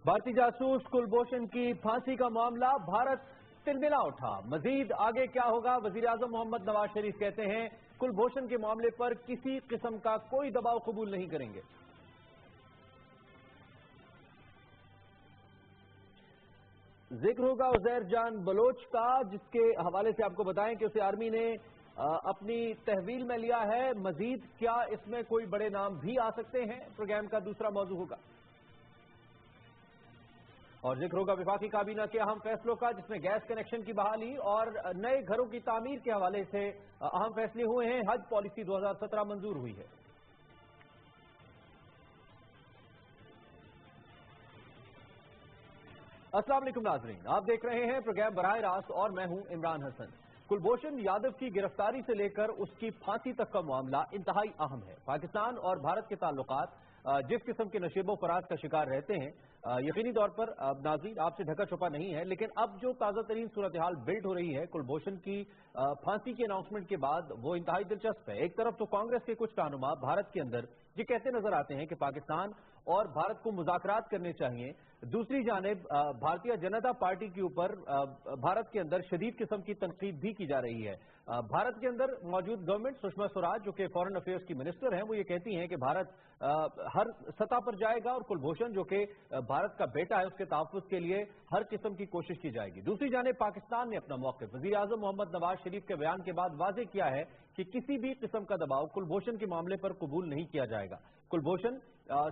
भारतीय जासूस कुलभूषण की फांसी का मामला भारत तिलमिला उठा। मजीद आगे क्या होगा? वजीर आजम मोहम्मद नवाज शरीफ कहते हैं कुलभूषण के मामले पर किसी किस्म का कोई दबाव कबूल नहीं करेंगे। जिक्र होगा उजैर जान बलोच का, जिसके हवाले से आपको बताएं कि उसे आर्मी ने अपनी तहवील में लिया है। मजीद क्या इसमें कोई बड़े नाम भी आ सकते हैं? प्रोग्राम का दूसरा मौजू होगा। और जिक्र होगा वफाकी काबीना के अहम फैसलों का, जिसमें गैस कनेक्शन की बहाली और नए घरों की तामीर के हवाले से अहम फैसले हुए हैं। हज पॉलिसी 2017 मंजूर हुई है। अस्सलाम वालेकुम नाज़रीन, आप देख रहे हैं प्रोग्राम बराह रास्त और मैं हूं इमरान हसन। कुलभूषण यादव की गिरफ्तारी से लेकर उसकी फांसी तक का मामला इंतहाई अहम है। पाकिस्तान और भारत के ताल्लुकात जिस किस्म के नशेबो फराज का शिकार रहते हैं, यकीनी तौर पर नाज़रीन आपसे ढका छुपा नहीं है, लेकिन अब जो ताज़ा तरीन सूरत हाल बिल्ड हो रही है कुलभूषण की फांसी के अनाउंसमेंट के बाद, वो इंतहाई दिलचस्प है। एक तरफ तो कांग्रेस के कुछ रहनुमा भारत के अंदर ये कहते नजर आते हैं कि पाकिस्तान और भारत को मुज़ाकरात करने चाहिए। दूसरी जानिब भारतीय जनता पार्टी के ऊपर भारत के अंदर शदीद किस्म की तनकीद भी की जा रही है। भारत के अंदर मौजूद गवर्नमेंट, सुषमा स्वराज जो कि फॉरेन अफेयर्स की मिनिस्टर हैं, वो ये कहती हैं कि भारत हर सतह पर जाएगा और कुलभूषण जो कि भारत का बेटा है, उसके तहफ़्फ़ुज़ के लिए हर किस्म की कोशिश की जाएगी। दूसरी जानिब पाकिस्तान ने अपना मौक़िफ़ वज़ीर आज़म मोहम्मद नवाज शरीफ के बयान के बाद वाज़ेह किया है कि किसी भी किस्म का दबाव कुलभूषण के मामले पर कबूल नहीं किया जाएगा। कुलभूषण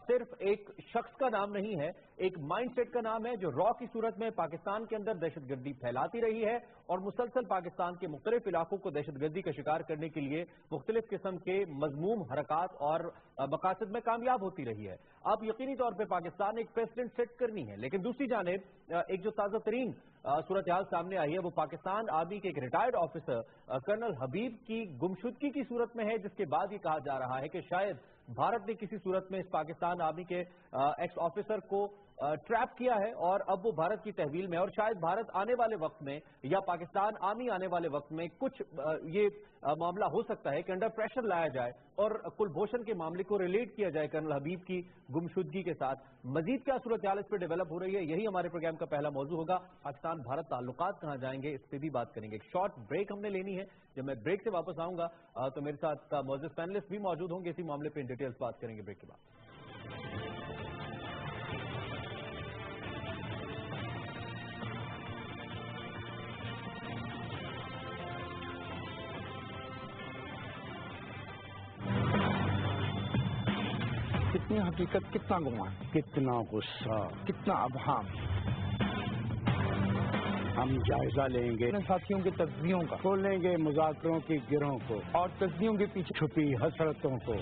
सिर्फ एक शख्स का नाम नहीं है, एक माइंडसेट का नाम है जो रॉ की सूरत में पाकिस्तान के अंदर दहशतगर्दी फैलाती रही है और मुसलसल पाकिस्तान के मुख्तलिफ इलाकों को दहशतगर्दी का शिकार करने के लिए मुख्तलिफ किस्म के मजमूम हरकत और मकासद में कामयाब होती रही है। अब यकीनी तौर पर पाकिस्तान एक प्रेसिडेंट सेट करनी है, लेकिन दूसरी जानिब एक जो ताज़ा तरीन सूरत हाल सामने आई है वो पाकिस्तान आर्मी के एक रिटायर्ड ऑफिसर कर्नल हबीब की गुमशुदगी की सूरत में है, जिसके बाद ये कहा जा रहा है कि शायद भारत ने किसी सूरत में इस पाकिस्तान आर्मी के एक्स ऑफिसर को ट्रैप किया है और अब वो भारत की तहवील में, और शायद भारत आने वाले वक्त में या पाकिस्तान आर्मी आने वाले वक्त में कुछ ये मामला हो सकता है कि अंडर प्रेशर लाया जाए और कुलभूषण के मामले को रिलेट किया जाए कर्नल हबीब की गुमशुदगी के साथ। मजीद क्या सूरत हाल इस पर डेवलप हो रही है, यही हमारे प्रोग्राम का पहला मौजू होगा। पाकिस्तान भारत ताल्लुकात कहाँ जाएंगे, इस पर भी बात करेंगे। एक शॉर्ट ब्रेक हमने लेनी है। जब मैं ब्रेक से वापस आऊंगा तो मेरे साथ मौजूद पैनलिस्ट भी मौजूद होंगे, इसी मामले पर इन डिटेल्स बात करेंगे ब्रेक के बाद। कितनी हकीकत, कितना गुमान, कितना गुस्सा, कितना अभाम। हम जायजा लेंगे साथियों के तस्वीरों का, खोलेंगे मुज़ाकरों की गिरों को और तस्वीरों के पीछे छुपी हसरतों को।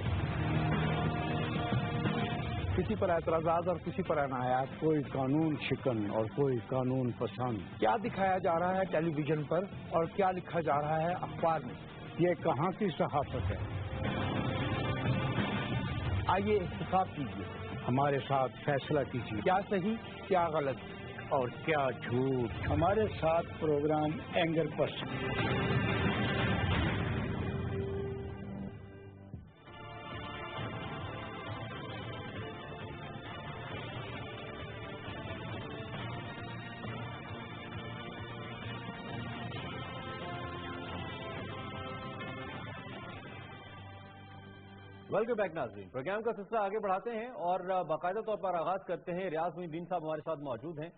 किसी पर एतराज़ात और किसी पर अनायात, कोई कानून शिकन और कोई कानून पसंद। क्या दिखाया जा रहा है टेलीविजन पर और क्या लिखा जा रहा है अखबार में, ये कहाँ की सहाफ़त है? आइए इंतखाब कीजिए, हमारे साथ फैसला कीजिए, क्या सही क्या गलत और क्या झूठ। हमारे साथ programme anger person. Welcome back नाज़रीन, प्रोग्राम का सिलसिला आगे बढ़ाते हैं और बाकायदा तौर पर आगाज करते हैं। रियाज मोइनुद्दीन साहब हमारे साथ मौजूद हैं,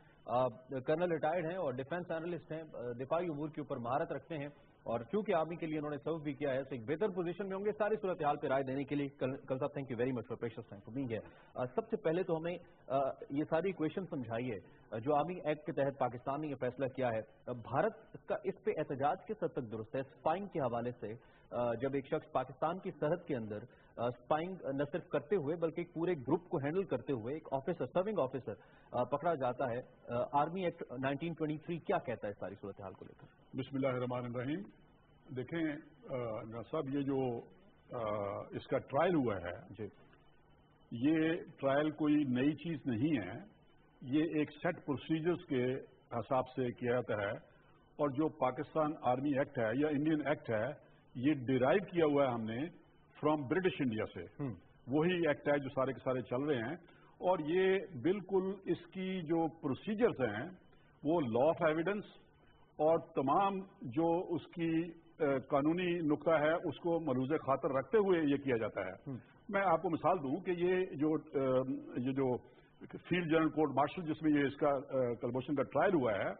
कर्नल रिटायर्ड हैं और डिफेंस एनालिस्ट हैं, दिफाई उमूर के ऊपर महारत रखते हैं और क्योंकि आर्मी के लिए उन्होंने सर्व भी किया है तो एक बेहतर पोजीशन में होंगे सारी सूरत हाल पर राय देने के लिए। कल साहब thank you very much for precious time for being here. सबसे पहले तो हमें ये सारी इक्वेशन समझाइए जो आर्मी एक्ट के तहत पाकिस्तान ने यह फैसला किया है, भारत का इस पे एहतजाज किस हद तक दुरुस्त है? स्पाइंग के हवाले से जब एक शख्स पाकिस्तान की सरहद के अंदर स्पाइंग न सिर्फ करते हुए बल्कि एक पूरे ग्रुप को हैंडल करते हुए एक ऑफिसर, सर्विंग ऑफिसर पकड़ा जाता है, आर्मी एक्ट 1923 क्या कहता है सारी सूरत हाल को लेकर? बिस्मिल्लाहिर्रहमानिर्रहीम। देखें साहब, ये जो इसका ट्रायल हुआ है जी, ये ट्रायल कोई नई चीज नहीं है, ये एक सेट प्रोसीजर्स के हिसाब से किया जाता है और जो पाकिस्तान आर्मी एक्ट है या इंडियन एक्ट है, ये डिराइव किया हुआ है हमने फ्रॉम ब्रिटिश इंडिया से। वही एक्ट है जो सारे के सारे चल रहे हैं اور یہ بالکل اس کی جو پروسیجرز ہیں وہ لا آف ایویڈنس اور تمام جو اس کی قانونی نقطہ ہے اس کو ملحوظ خاطر رکھتے ہوئے یہ کیا جاتا ہے. میں آپ کو مثال دوں کہ یہ جو فیلڈ جنرل کورٹ مارشل جس میں یہ اس کا کلبھوشن کا ٹرائل ہوا ہے،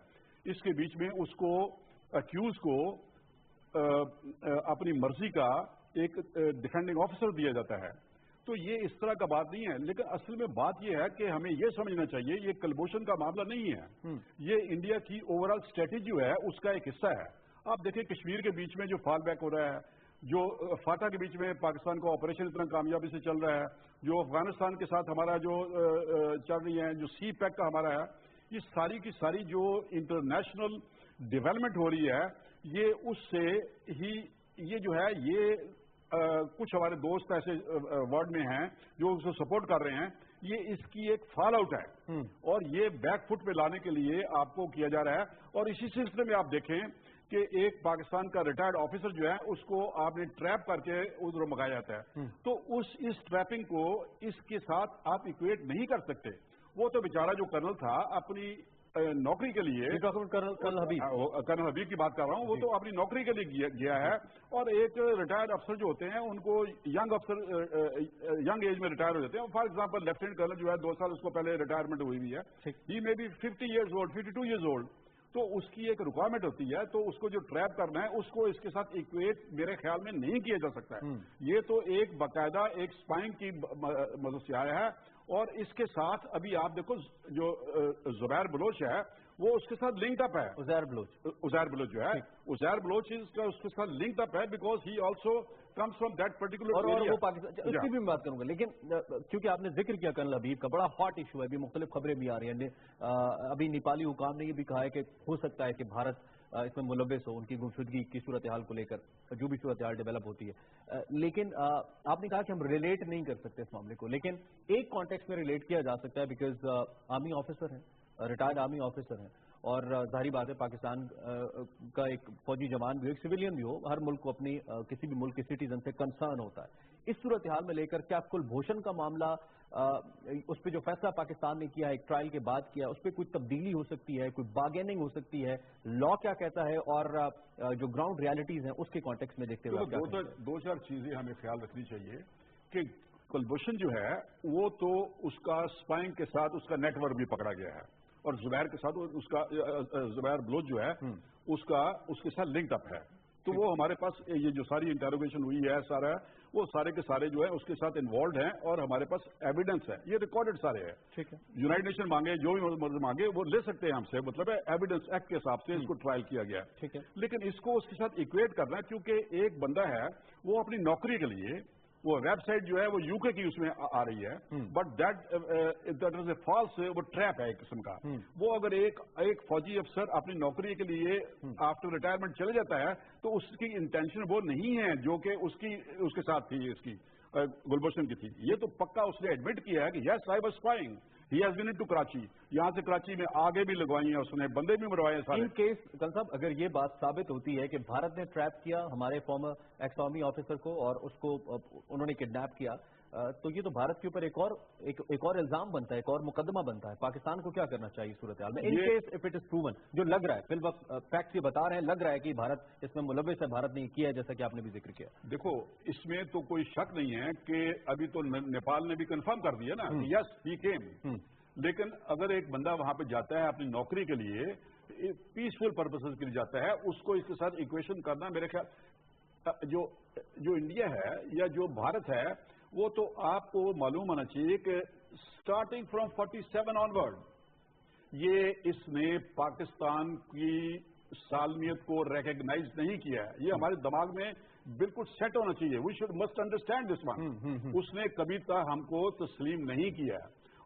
اس کے بیچ میں اس کو اکیوز کو اپنی مرضی کا ایک ڈیفینڈنگ آفیسر دیا جاتا ہے. تو یہ اس طرح کا بات نہیں ہے، لیکن اصل میں بات یہ ہے کہ ہمیں یہ سمجھنا چاہیے یہ کلبھوشن کا معاملہ نہیں ہے، یہ انڈیا کی اوور آل اسٹریٹجی جو ہے اس کا ایک حصہ ہے. آپ دیکھیں کشمیر کے بیچ میں جو فال بیک ہو رہا ہے، جو فاٹا کے بیچ میں پاکستان کا آپریشن اتنا کامیابی سے چل رہا ہے، جو افغانستان کے ساتھ ہمارا جو چل رہی ہے، جو سی پیک کا ہمارا ہے، یہ ساری کی ساری جو انٹرنیشنل ڈیولپمنٹ ہو رہی ہے، یہ اس سے ہی یہ جو ہے یہ کچھ ہمارے دوست ایسے ورلڈ میں ہیں جو اس کو سپورٹ کر رہے ہیں، یہ اس کی ایک فال آؤٹ ہے اور یہ بیک فٹ پہ لانے کے لیے آپ کو کیا جا رہا ہے. اور اسی سلسلے میں آپ دیکھیں کہ ایک پاکستان کا ریٹائرڈ آفیسر جو ہے اس کو آپ نے ٹریپ کر کے ادھر منگایا جاتا ہے. تو اس ٹریپنگ کو اس کے ساتھ آپ ایکویٹ نہیں کر سکتے. وہ تو بیچارہ جو کرنل تھا اپنی نوکری کے لیے، کرنل حبیب کی بات کر رہا ہوں، وہ تو اپنی نوکری کے لیے گیا ہے. اور ایک ریٹائرڈ افسر جو ہوتے ہیں ان کو ینگ ایج میں ریٹائر ہو جاتے ہیں. فار ایگزامپل لیفٹیننٹ کرنل جو ہے 2 سال اس کو پہلے ریٹائرمنٹ ہوئی ہوئی ہے، ہی میں be 50 years old 52 years old. تو اس کی ایک ریکوائرمنٹ ہوتی ہے، تو اس کو جو ٹریپ کرنا ہے اس کو اس کے ساتھ ایکویٹ میرے خیال میں نہیں کیا جا سکتا ہے. یہ تو ایک باقاعدہ ایک اسپائنگ کی مدد سے آیا ہے. اور اس کے ساتھ ابھی آپ دیکھو جو زبیر بلوچ ہے وہ اس کے ساتھ لنکڈ اپ ہے. عزیر بلوچ جو ہے عزیر بلوچ اس کے ساتھ لنکڈ اپ ہے because he also comes from that particular اور وہ پاکستان اس کی بھی میں بات کروں گا. لیکن کیونکہ آپ نے ذکر کیا کرنل حبیب کا، بڑا ہاٹ ایشو ہے، ابھی مختلف خبریں بھی آ رہی ہیں. ابھی نیپالی حکام نے یہ بھی کہا ہے کہ ہو سکتا ہے کہ بھارت اس میں ملوث ہو ان کی گمشدگی کی صورتحال کو لے کر، جو بھی صورتحال ڈیولپ ہوتی ہے. لیکن آپ نے کہا کہ ہم ریلیٹ نہیں کر سکتے اس معاملے کو، لیکن ایک کانٹیکس میں ریلیٹ کیا جا سکتا ہے بیکاز آرمی آفیسر ہیں، ریٹائرڈ آرمی آفیسر ہیں، اور ظاہری بات ہے پاکستان کا ایک فوجی جوان بھی ہو، ایک سویلین بھی ہو، ہر ملک کو اپنی کسی بھی ملک کے سٹیزن سے کنسرن ہوتا ہے. اس صورتحال میں لے کر کیا کلبھوشن کا معاملہ، اس پہ جو فیصلہ پاکستان نے کیا ہے ایک ٹرائل کے بعد کیا، اس پہ کوئی تبدیلی ہو سکتی ہے، کوئی بارگیننگ ہو سکتی ہے، لا کیا کہتا ہے، اور جو گراؤنڈ ریالٹیز ہیں اس کے کانٹیکس میں دیکھتے ہوئے 2-4 چیزیں ہمیں خیال رکھنی چاہیے کہ کلبھوشن جو ہے وہ تو اس کا اسپائنگ کے ساتھ اس کا نیٹ ورک بھی پکڑا گیا ہے، اور زبیر کے ساتھ اس کا زبیر بلوچ جو ہے اس کے ساتھ لنکڈ اپ ہے. تو وہ ہمارے پاس یہ جو ساری انٹروگیشن ہوئی ہے سارا، وہ سارے کے سارے جو ہے اس کے ساتھ انوالوڈ ہیں اور ہمارے پاس ایویڈنس ہے، یہ ریکارڈڈ سارے ہیں. ٹھیک ہے، یونائٹڈ نیشن مانگے، جو بھی مانگے وہ لے سکتے ہیں ہم سے، مطلب ہے ایویڈنس ایکٹ کے حساب سے اس کو ٹرائل کیا گیا. ٹھیک ہے، لیکن اس کو اس کے ساتھ ایکویٹ کرنا، کیونکہ ایک بندہ ہے وہ اپنی نوکری کے لیے وہ ویب سائٹ جو ہے وہ یو کے کی اس میں آ رہی ہے، but that is a false, وہ ٹریپ ہے ایک قسم کا. وہ اگر ایک فوجی افسر اپنی نوکری کے لیے آفٹر ریٹائرمنٹ چلے جاتا ہے تو اس کی انٹینشن وہ نہیں ہے جو کہ اس کے ساتھ تھی، اس کی گلبھوشن کی تھی. یہ تو پکا اس نے ایڈمٹ کیا ہے کہ yes I was spying, he has been into Karachi. یہاں سے کراچی میں آگے بھی لگوائی ہیں اس نے، بندے بھی مروائے ہیں سارے. ان کیس کنل صاحب اگر یہ بات ثابت ہوتی ہے کہ بھارت نے ٹریپ کیا ہمارے فارمر ایکس آرمی آفیسر کو اور اس کو انہوں نے کڈنیپ کیا، تو یہ تو بھارت کے اوپر ایک اور الزام بنتا ہے، ایک اور مقدمہ بنتا ہے. پاکستان کو کیا کرنا چاہیے صورتحال میں in case if it is proven, جو لگ رہا ہے فی الوقت فیکٹس یہ بتا رہے ہیں، لگ رہا ہے کہ بھارت اس میں ملوث ہے، بھارت نے کیا ہے جیسا کہ آپ نے بھی ذکر کیا. دیکھو اس میں تو کوئی شک نہیں ہے کہ ابھی تو نیپال نے بھی کنفرم کر دیا نا، یس ہی کیم. لیکن اگر ایک بندہ وہاں پہ جاتا ہے اپنی نوکری کے لیے، پیسفل پرپسز کے لیے جاتا ہے، اس کو اس کے ساتھ ایکویشن کرنا میرے خیال جو انڈیا ہے یا جو بھارت ہے وہ تو آپ کو معلوم ہونا چاہیے کہ اسٹارٹنگ فرام 47 آنورڈ یہ اس نے پاکستان کی سالمیت کو ریکگنائز نہیں کیا ہے. یہ ہمارے دماغ میں بالکل سیٹ ہونا چاہیے. We should must understand this one. اس نے کبھی تک ہم کو تسلیم نہیں کیا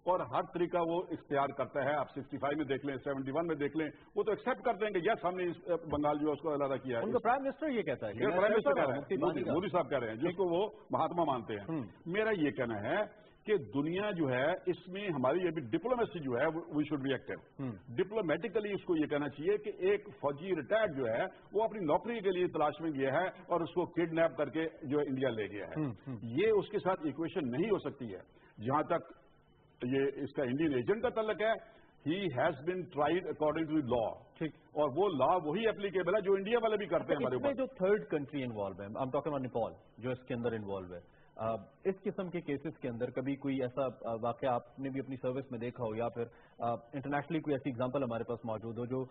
اور ہر طریقہ وہ اختیار کرتا ہے. آپ 65 میں دیکھ لیں، 71 میں دیکھ لیں، وہ تو ایکسپٹ کرتے ہیں کہ یس ہم نے بنگال جو ہے اس کو علیحدہ کیا ہے. ان کا پرائم منسٹر یہ کہتا ہے، پرائم منسٹر کہہ رہے ہیں، مودی صاحب کہہ رہے ہیں، جس کو وہ مہاتما مانتے ہیں. میرا یہ کہنا ہے کہ دنیا جو ہے اس میں ہماری ابھی ڈپلومیسی جو ہے وی شوڈ بی ایکٹیو. ڈپلومیٹیکلی اس کو یہ کہنا چاہیے کہ ایک فوجی ریٹائرڈ جو ہے وہ اپنی نوکری کے لیے تلاش میں گیا ہے اور اس کو کڈنیپ کر کے جو انڈیا لے گیا ہے. یہ اس کے ساتھ ایکویشن نہیں ہو سکتی ہے. جہاں تک ये इसका इंडियन एजेंट का तल्लक है, he has been tried according to law, ठीक, और वो लॉ वही एप्लीकेबल है जो इंडिया वाले भी करते हैं हमारे ऊपर। जो थर्ड कंट्री इन्वॉल्व है, I am talking about Nepal, जो इसके अंदर इन्वॉल्व है, इस किस्म के केसेस के अंदर कभी कोई ऐसा वाकया आपने भी अपनी सर्विस में देखा हो, या फिर इंटरनेशनली कोई ऐसी एग्जांपल हमारे पास मौजूद हो जो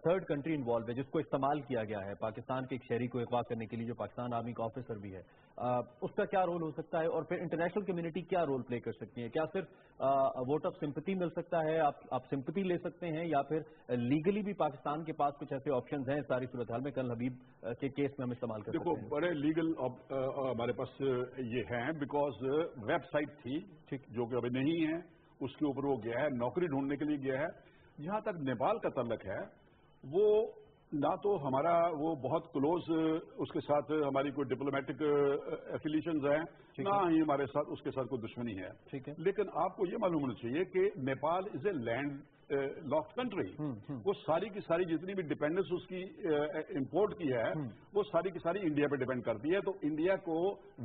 थर्ड कंट्री इन्वॉल्व है, जिसको इस्तेमाल किया गया है पाकिस्तान के एक शहरी को अगवा करने के लिए, जो पाकिस्तान आर्मी का ऑफिसर भी है, उसका क्या रोल हो सकता है, और फिर इंटरनेशनल कम्युनिटी क्या रोल प्ले कर सकती है? क्या सिर्फ वोट ऑफ सिंपैथी मिल सकता है, आप सिंपैथी ले सकते हैं, या फिर लीगली भी पाकिस्तान के पास कुछ ऐसे ऑप्शंस हैं सारी सूरत हाल में, कल हबीब के केस में हम इस्तेमाल कर सकते हैं? देखो, बड़े लीगल हमारे पास ये हैं, बिकॉज वेबसाइट थी, ठीक, जो कि अभी नहीं है, उसके ऊपर वो गया है, नौकरी ढूंढने के लिए गया है। जहां तक नेपाल का तल्लक है, वो ना तो हमारा वो बहुत क्लोज उसके साथ हमारी कोई डिप्लोमेटिक एफिलिएशंस हैं, ना ही हमारे साथ उसके साथ कोई दुश्मनी है, ठीक है। लेकिन आपको ये मालूम होना चाहिए कि Nepal is a land locked country. वो सारी की सारी जितनी भी डिपेंडेंस उसकी इंपोर्ट की है, वो सारी की सारी इंडिया पे डिपेंड करती है। तो इंडिया को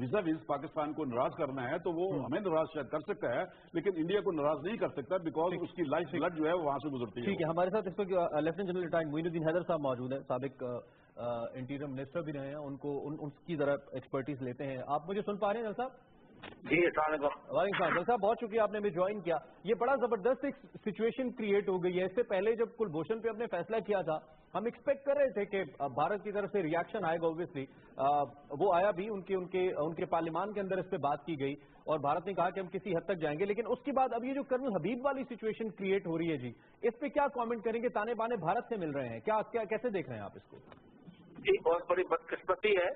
विजा विज पाकिस्तान को नाराज करना है तो वो हमें नाराज शायद कर सकता है, लेकिन इंडिया को नाराज नहीं कर सकता, बिकॉज उसकी लाइफ ब्लड जो है वहां से गुजरती है। ठीक है, हमारे साथ इस वक्त lieutenant general retired Moinuddin Haider साहब मौजूद है, साबिक इंटीरियर मिनिस्टर भी रहे हैं, उनकी जरा एक्सपर्टीज लेते हैं। आप मुझे सुन पा रहे हैं जल साहब? जी, वालेकुम जल साहब, बहुत शुक्रिया आपने भी ज्वाइन किया। ये बड़ा जबरदस्त एक सिचुएशन क्रिएट हो गई है। इससे पहले जब कुलभूषण पे हमने फैसला किया था, हम एक्सपेक्ट कर रहे थे कि भारत की तरफ से रिएक्शन आएगा, ऑब्वियसली वो आया भी, उनके पार्लियामान के अंदर इस पे बात की गई और भारत ने कहा कि हम किसी हद तक जाएंगे। लेकिन उसके बाद अब ये जो कर्नल हबीब वाली सिचुएशन क्रिएट हो रही है जी, इस पे क्या कमेंट करेंगे? ताने बाने भारत से मिल रहे हैं, क्या कैसे देख रहे हैं आप इसको? जी, बहुत बड़ी बदकिस्मती है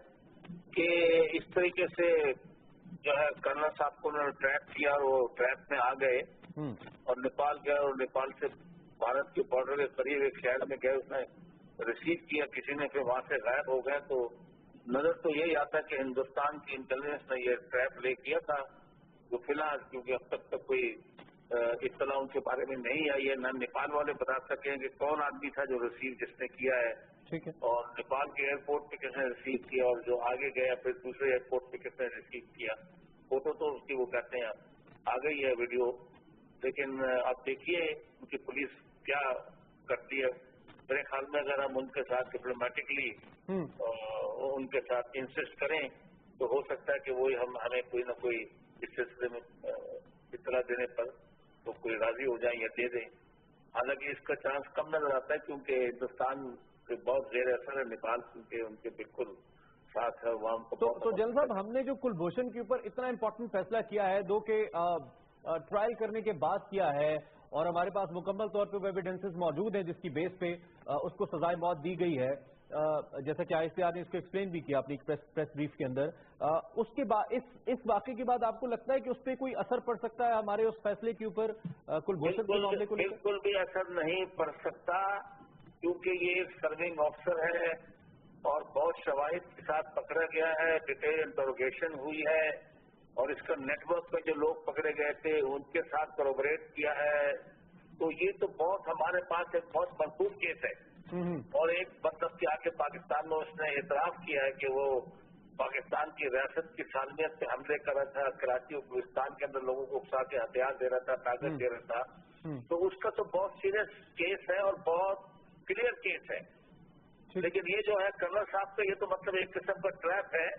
कि इस तरीके से जो है कर्नल साहब को उन्होंने ट्रैप किया और वो ट्रैप में आ गए और नेपाल गए, और नेपाल से भारत के बॉर्डर के करीब एक शहर में गए, उसने रिसीव किया किसी ने, फिर वहां से गायब हो गए। तो नजर तो यही आता है कि हिंदुस्तान की इंटेलिजेंस ने ये ट्रैप ले किया था, जो फिलहाल क्योंकि अब तक कोई इत्तला उनके बारे में नहीं आई है, न नेपाल वाले बता सके कि कौन आदमी था जो रिसीव जिसने किया है, ठीक है, और नेपाल के एयरपोर्ट पे किसने रिसीव किया, और जो आगे गया फिर दूसरे एयरपोर्ट पे किसने रिसीव किया। फोटो तो उसकी वो कहते हैं आ गई है, वीडियो, लेकिन अब देखिए उनकी पुलिस क्या करती है। मेरे ख्याल में अगर हम उनके साथ डिप्लोमेटिकली उनके साथ इंसिस्ट करें तो हो सकता है कि वो हमें कोई ना कोई इस सिलसिले में इत्तला देने पर तो कोई राजी हो जाए या दे दें। हालांकि इसका चांस कम नजर आता है क्योंकि हिंदुस्तान के बहुत जेर असर है नेपाल, क्योंकि उनके बिल्कुल साथ है वहां को। तो जनरल साहब, हमने जो कुलभूषण के ऊपर इतना इंपॉर्टेंट फैसला किया है, 2 के ट्रायल करने के बाद किया है, और हमारे पास मुकम्मल तौर पे एविडेंसेस मौजूद हैं जिसकी बेस पे उसको सजाए मौत दी गई है, जैसा कि ICR ने इसको एक्सप्लेन भी किया अपनी प्रेस ब्रीफ के अंदर। उसके बाद इस वाकये के बाद आपको लगता है कि उस पर कोई असर पड़ सकता है हमारे उस फैसले के ऊपर, कुलभूषण के मामले को? बिल्कुल भी असर नहीं पड़ सकता, क्योंकि ये एक सर्विंग ऑफिसर है और बहुत शवाहिद के साथ पकड़ा गया है, डिटेल इंटरोगेशन हुई है, और इसका नेटवर्क में जो लोग पकड़े गए थे उनके साथ कोलैबोरेट किया है। तो ये तो बहुत हमारे पास एक बहुत मजबूत केस है, और एक मतलब कि आके पाकिस्तान में उसने एतराफ किया है कि वो पाकिस्तान की रियासत की सालमियत पे हमले कर रहा था, कराची और गुलिस्तान के अंदर लोगों को उकसा के हथियार दे रहा था, ताकत दे रहा था। तो उसका तो बहुत सीरियस केस है और बहुत क्लियर केस है। लेकिन ये जो है कर्नल साहब का, ये तो मतलब एक किस्म का ट्रैप है,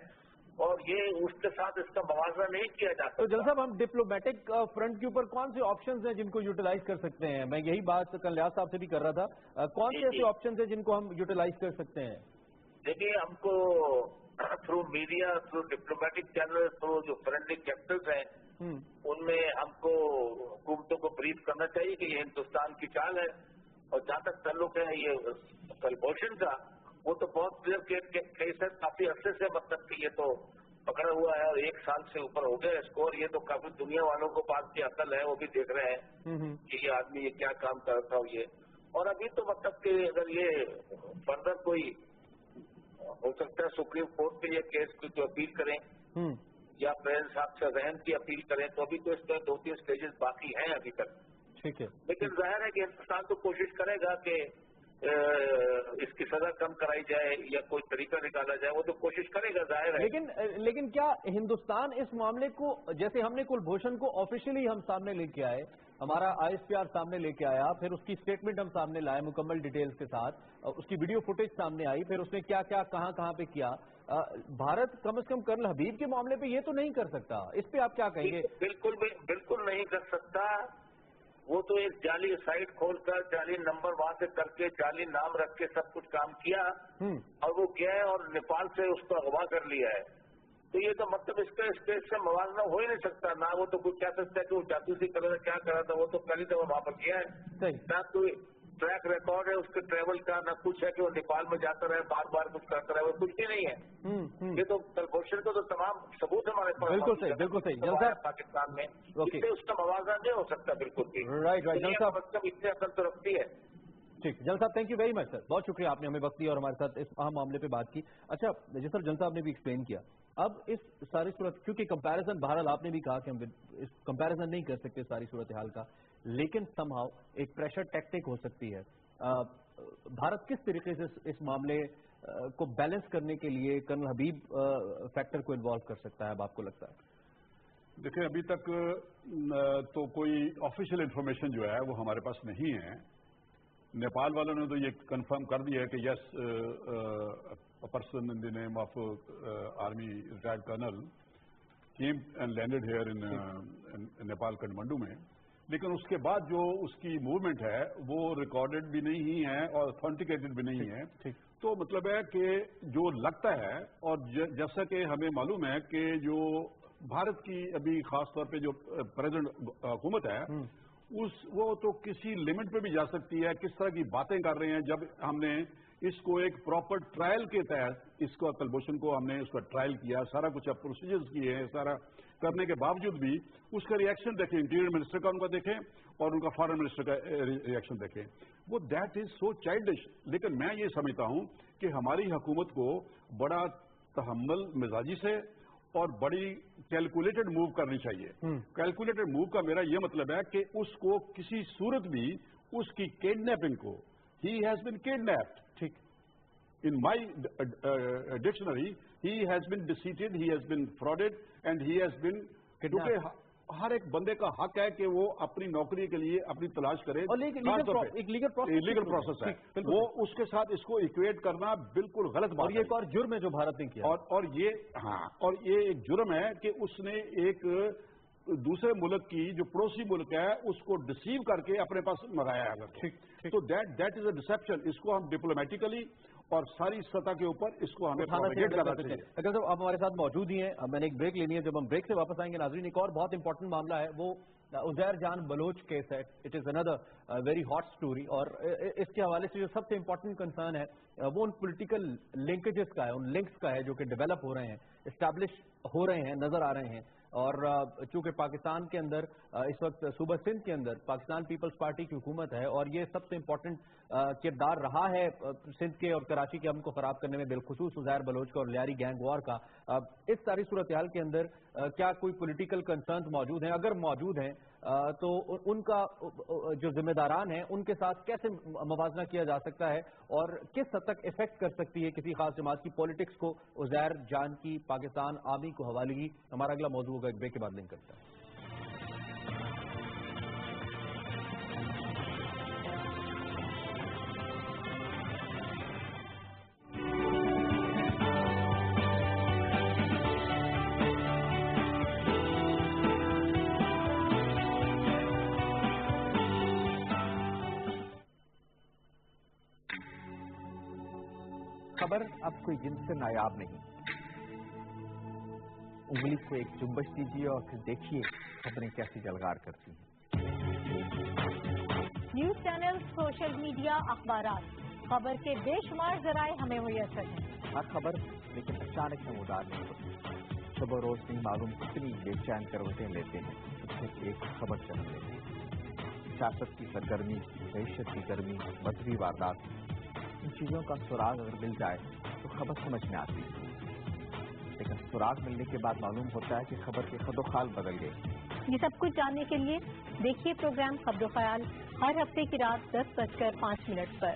और ये उसके साथ इसका मुआवजा नहीं किया जा सकता। तो जनरल साहब, हम डिप्लोमेटिक फ्रंट के ऊपर कौन से ऑप्शंस हैं जिनको यूटिलाइज कर सकते हैं? मैं यही बात कल्याण साहब से भी कर रहा था, कौन से ऐसे ऑप्शंस हैं जिनको हम यूटिलाइज कर सकते हैं? देखिए, हमको through media, through diplomatic channel, through जो फॉरेनिक कैपिटल्स हैं, उनमें हमको हुकूमतों को ब्रीफ करना चाहिए कि ये हिंदुस्तान की चाल है। और जहां तक ताल्लुक है ये कुलभूषण का, वो तो बहुत क्लियर केस है, काफी अरसे से मतलब कि ये तो पकड़ा हुआ है और 1 साल से ऊपर हो गया इसको, और ये तो काफी दुनिया वालों को बात की अकल है, वो भी देख रहे हैं कि ये आदमी ये क्या काम कर रहा था ये। और अभी तो मतलब कि अगर ये फर्दर कोई हो सकता है सुप्रीम कोर्ट के ये केस की जो अपील करें या प्रेसिडेंट साहब से रहम की अपील करें, तो अभी तो इसमें 2-3 स्टेजेस बाकी हैं अभी तक। ठीक है, लेकिन जाहिर है कि हिंदुस्तान तो कोशिश करेगा कि इसकी सजा कम कराई जाए या कोई तरीका निकाला जाए, वो तो कोशिश करेगा, जाहिर है। लेकिन क्या हिंदुस्तान इस मामले को, जैसे हमने कुलभूषण को ऑफिशियली हम सामने लेके आए, हमारा ISPR सामने लेके आया, फिर उसकी स्टेटमेंट हम सामने लाए मुकम्मल डिटेल्स के साथ, उसकी वीडियो फुटेज सामने आई, फिर उसने क्या क्या कहां पे किया, भारत कम से कम कर्नल हबीब के मामले पे ये तो नहीं कर सकता। इस पे आप क्या कहेंगे? बिल्कुल नहीं कर सकता। वो तो एक जाली साइट खोलकर जाली नंबर वहां से करके जाली नाम रख के सब कुछ काम किया और वो गया है और नेपाल से उसको अगवा कर लिया है। तो ये तो मतलब इसका स्टेट से मवाजना हो ही नहीं सकता। ना वो तो कुछ कह सकता है कि वो जासूसी कर रहा था, क्या कर रहा था, वो तो पहली दफा वहां पर किया है। ना कोई ट्रैक रिकॉर्ड है उसके ट्रेवल का, ना कुछ है कि वो नेपाल में जाता रहे, बार बार कुछ करता रहे, वो कुछ भी नहीं है। ये तो कुलभूषण को तो तमाम सबूत हमारे पास। बिल्कुल सही। पाकिस्तान में इससे उसका मवाजा नहीं हो सकता बिल्कुल भी। राइट। मतलब इतने अकल तो रखती है। ठीक, जन साहब, thank you very much sir, बहुत शुक्रिया, आपने हमें वक्त दिया और हमारे साथ इस अहम मामले पे बात की। अच्छा जिस तरह जन साहब ने भी एक्सप्लेन किया, अब इस सारी सूरत, क्योंकि कंपैरिजन बहरहाल आपने भी कहा कि हम इस कंपैरिजन नहीं कर सकते सारी सूरत हाल का, लेकिन समहाउ एक प्रेशर टैक्टिक हो सकती है। भारत किस तरीके से इस मामले को बैलेंस करने के लिए कर्नल हबीब फैक्टर को इन्वॉल्व कर सकता है, अब आपको लगता है? देखिए, अभी तक तो कोई ऑफिशियल इंफॉर्मेशन जो है वो हमारे पास नहीं है। नेपाल वालों ने तो ये कंफर्म कर दिया है कि yes, a person in the name of army retired colonel came and landed here in Nepal Kathmandu में, लेकिन उसके बाद जो उसकी मूवमेंट है वो रिकॉर्डेड भी नहीं है और ऑथेंटिकेटेड भी नहीं है। तो मतलब है कि जो लगता है, और जैसा कि हमें मालूम है कि जो भारत की अभी खास तौर पे जो प्रेजेंट हुकूमत है वो तो किसी लिमिट पे भी जा सकती है। किस तरह की बातें कर रहे हैं, जब हमने इसको एक प्रॉपर ट्रायल के तहत इसको कुलभूषण को हमने उसका ट्रायल किया, सारा कुछ अब प्रोसीजर्स किए हैं, सारा करने के बावजूद भी उसका रिएक्शन देखें, इंटीरियर मिनिस्टर का उनका देखें और उनका फॉरेन मिनिस्टर का रिएक्शन देखें, वो दैट इज सो चाइल्डिश। लेकिन मैं ये समझता हूं कि हमारी हुकूमत को बड़ा तहम्मुल मिजाजी से और बड़ी कैलकुलेटेड मूव करनी चाहिए। कैलकुलेटेड मूव का मेरा ये मतलब है कि उसको किसी सूरत भी उसकी किडनैपिंग को, ही हैज बिन किडनैप्ड, ठीक, in my dictionary he has been deceited, he has been frauded and he has been, क्योंकि हर एक बंदे का हक है कि वो अपनी नौकरी के लिए अपनी तलाश करे, एक लीगल प्रोसेस है वो, उसके साथ इसको इक्वेट करना बिल्कुल गलत बात है। और ये एक और जुर्म है जो भारत ने किया, और ये एक जुर्म है कि उसने एक दूसरे मुल्क की जो पड़ोसी मुल्क है उसको डिसीव करके अपने पास मंगाया है। तो दैट इज अ डिसेप्शन। इसको हम डिप्लोमेटिकली और सारी सतह के ऊपर इसको हमें प्रोपेगेट करना चाहिए। अगर साहब आप हमारे साथ मौजूद ही हैं, मैंने एक ब्रेक लेनी है, जब हम ब्रेक से वापस आएंगे नाज़रीन, एक और बहुत इंपॉर्टेंट मामला है, वो उज़ैर जान बलोच केस है। It is another very hot story, और इसके हवाले से जो सबसे इंपॉर्टेंट कंसर्न है वो उन पॉलिटिकल लिंकेजेस का है, उन लिंक्स का है जो कि डेवलप हो रहे हैं, इस्टेब्लिश हो रहे हैं, नजर आ रहे हैं। और चूंकि पाकिस्तान के अंदर इस वक्त सूबा सिंध के अंदर पाकिस्तान पीपल्स पार्टी की हुकूमत है, और ये सबसे इंपॉर्टेंट किरदार रहा है सिंध के और कराची के अमन को खराब करने में, बिलखुसूस उज़ैर बलोच का और लियारी गैंग वॉर का। इस सारी सूरत हाल के अंदर क्या कोई पॉलिटिकल कंसर्न्स मौजूद हैं? अगर मौजूद हैं तो उनका जो जिम्मेदारान हैं उनके साथ कैसे मवाजना किया जा सकता है, और किस हद तक इफेक्ट कर सकती है किसी खास जमात की पॉलिटिक्स को उज़ैर जान की पाकिस्तान आर्मी को हवालगी? हमारा अगला मौजूद होगा, एक ब्रेक के बाद लिंक करता है। खबर अब कोई जिनसे नायाब नहीं। उंगली को एक जुम्बश दीजिए और फिर देखिए खबरें कैसी जलगार करती हैं। न्यूज चैनल, सोशल मीडिया, अखबारात, खबर के बेशुमार जराए हमें मुयस्सर हैं। हर खबर लेकिन अचानक नमूदार नहीं होती। सुबह रोज नहीं मालूम कितनी बेचैन करवटें लेते हैं, उससे एक खबर चल लेते हैं। सियासत की सरगर्मी, मईशत की गर्मी, मजहबी वारदात, इन चीजों का सुराग अगर मिल जाए तो खबर समझ में आती है, लेकिन सुराग मिलने के बाद मालूम होता है कि खबर के खदोखाल बदल गए। ये सब कुछ जानने के लिए देखिए प्रोग्राम खबरो ख्याल हर हफ्ते की रात 10:05 पर।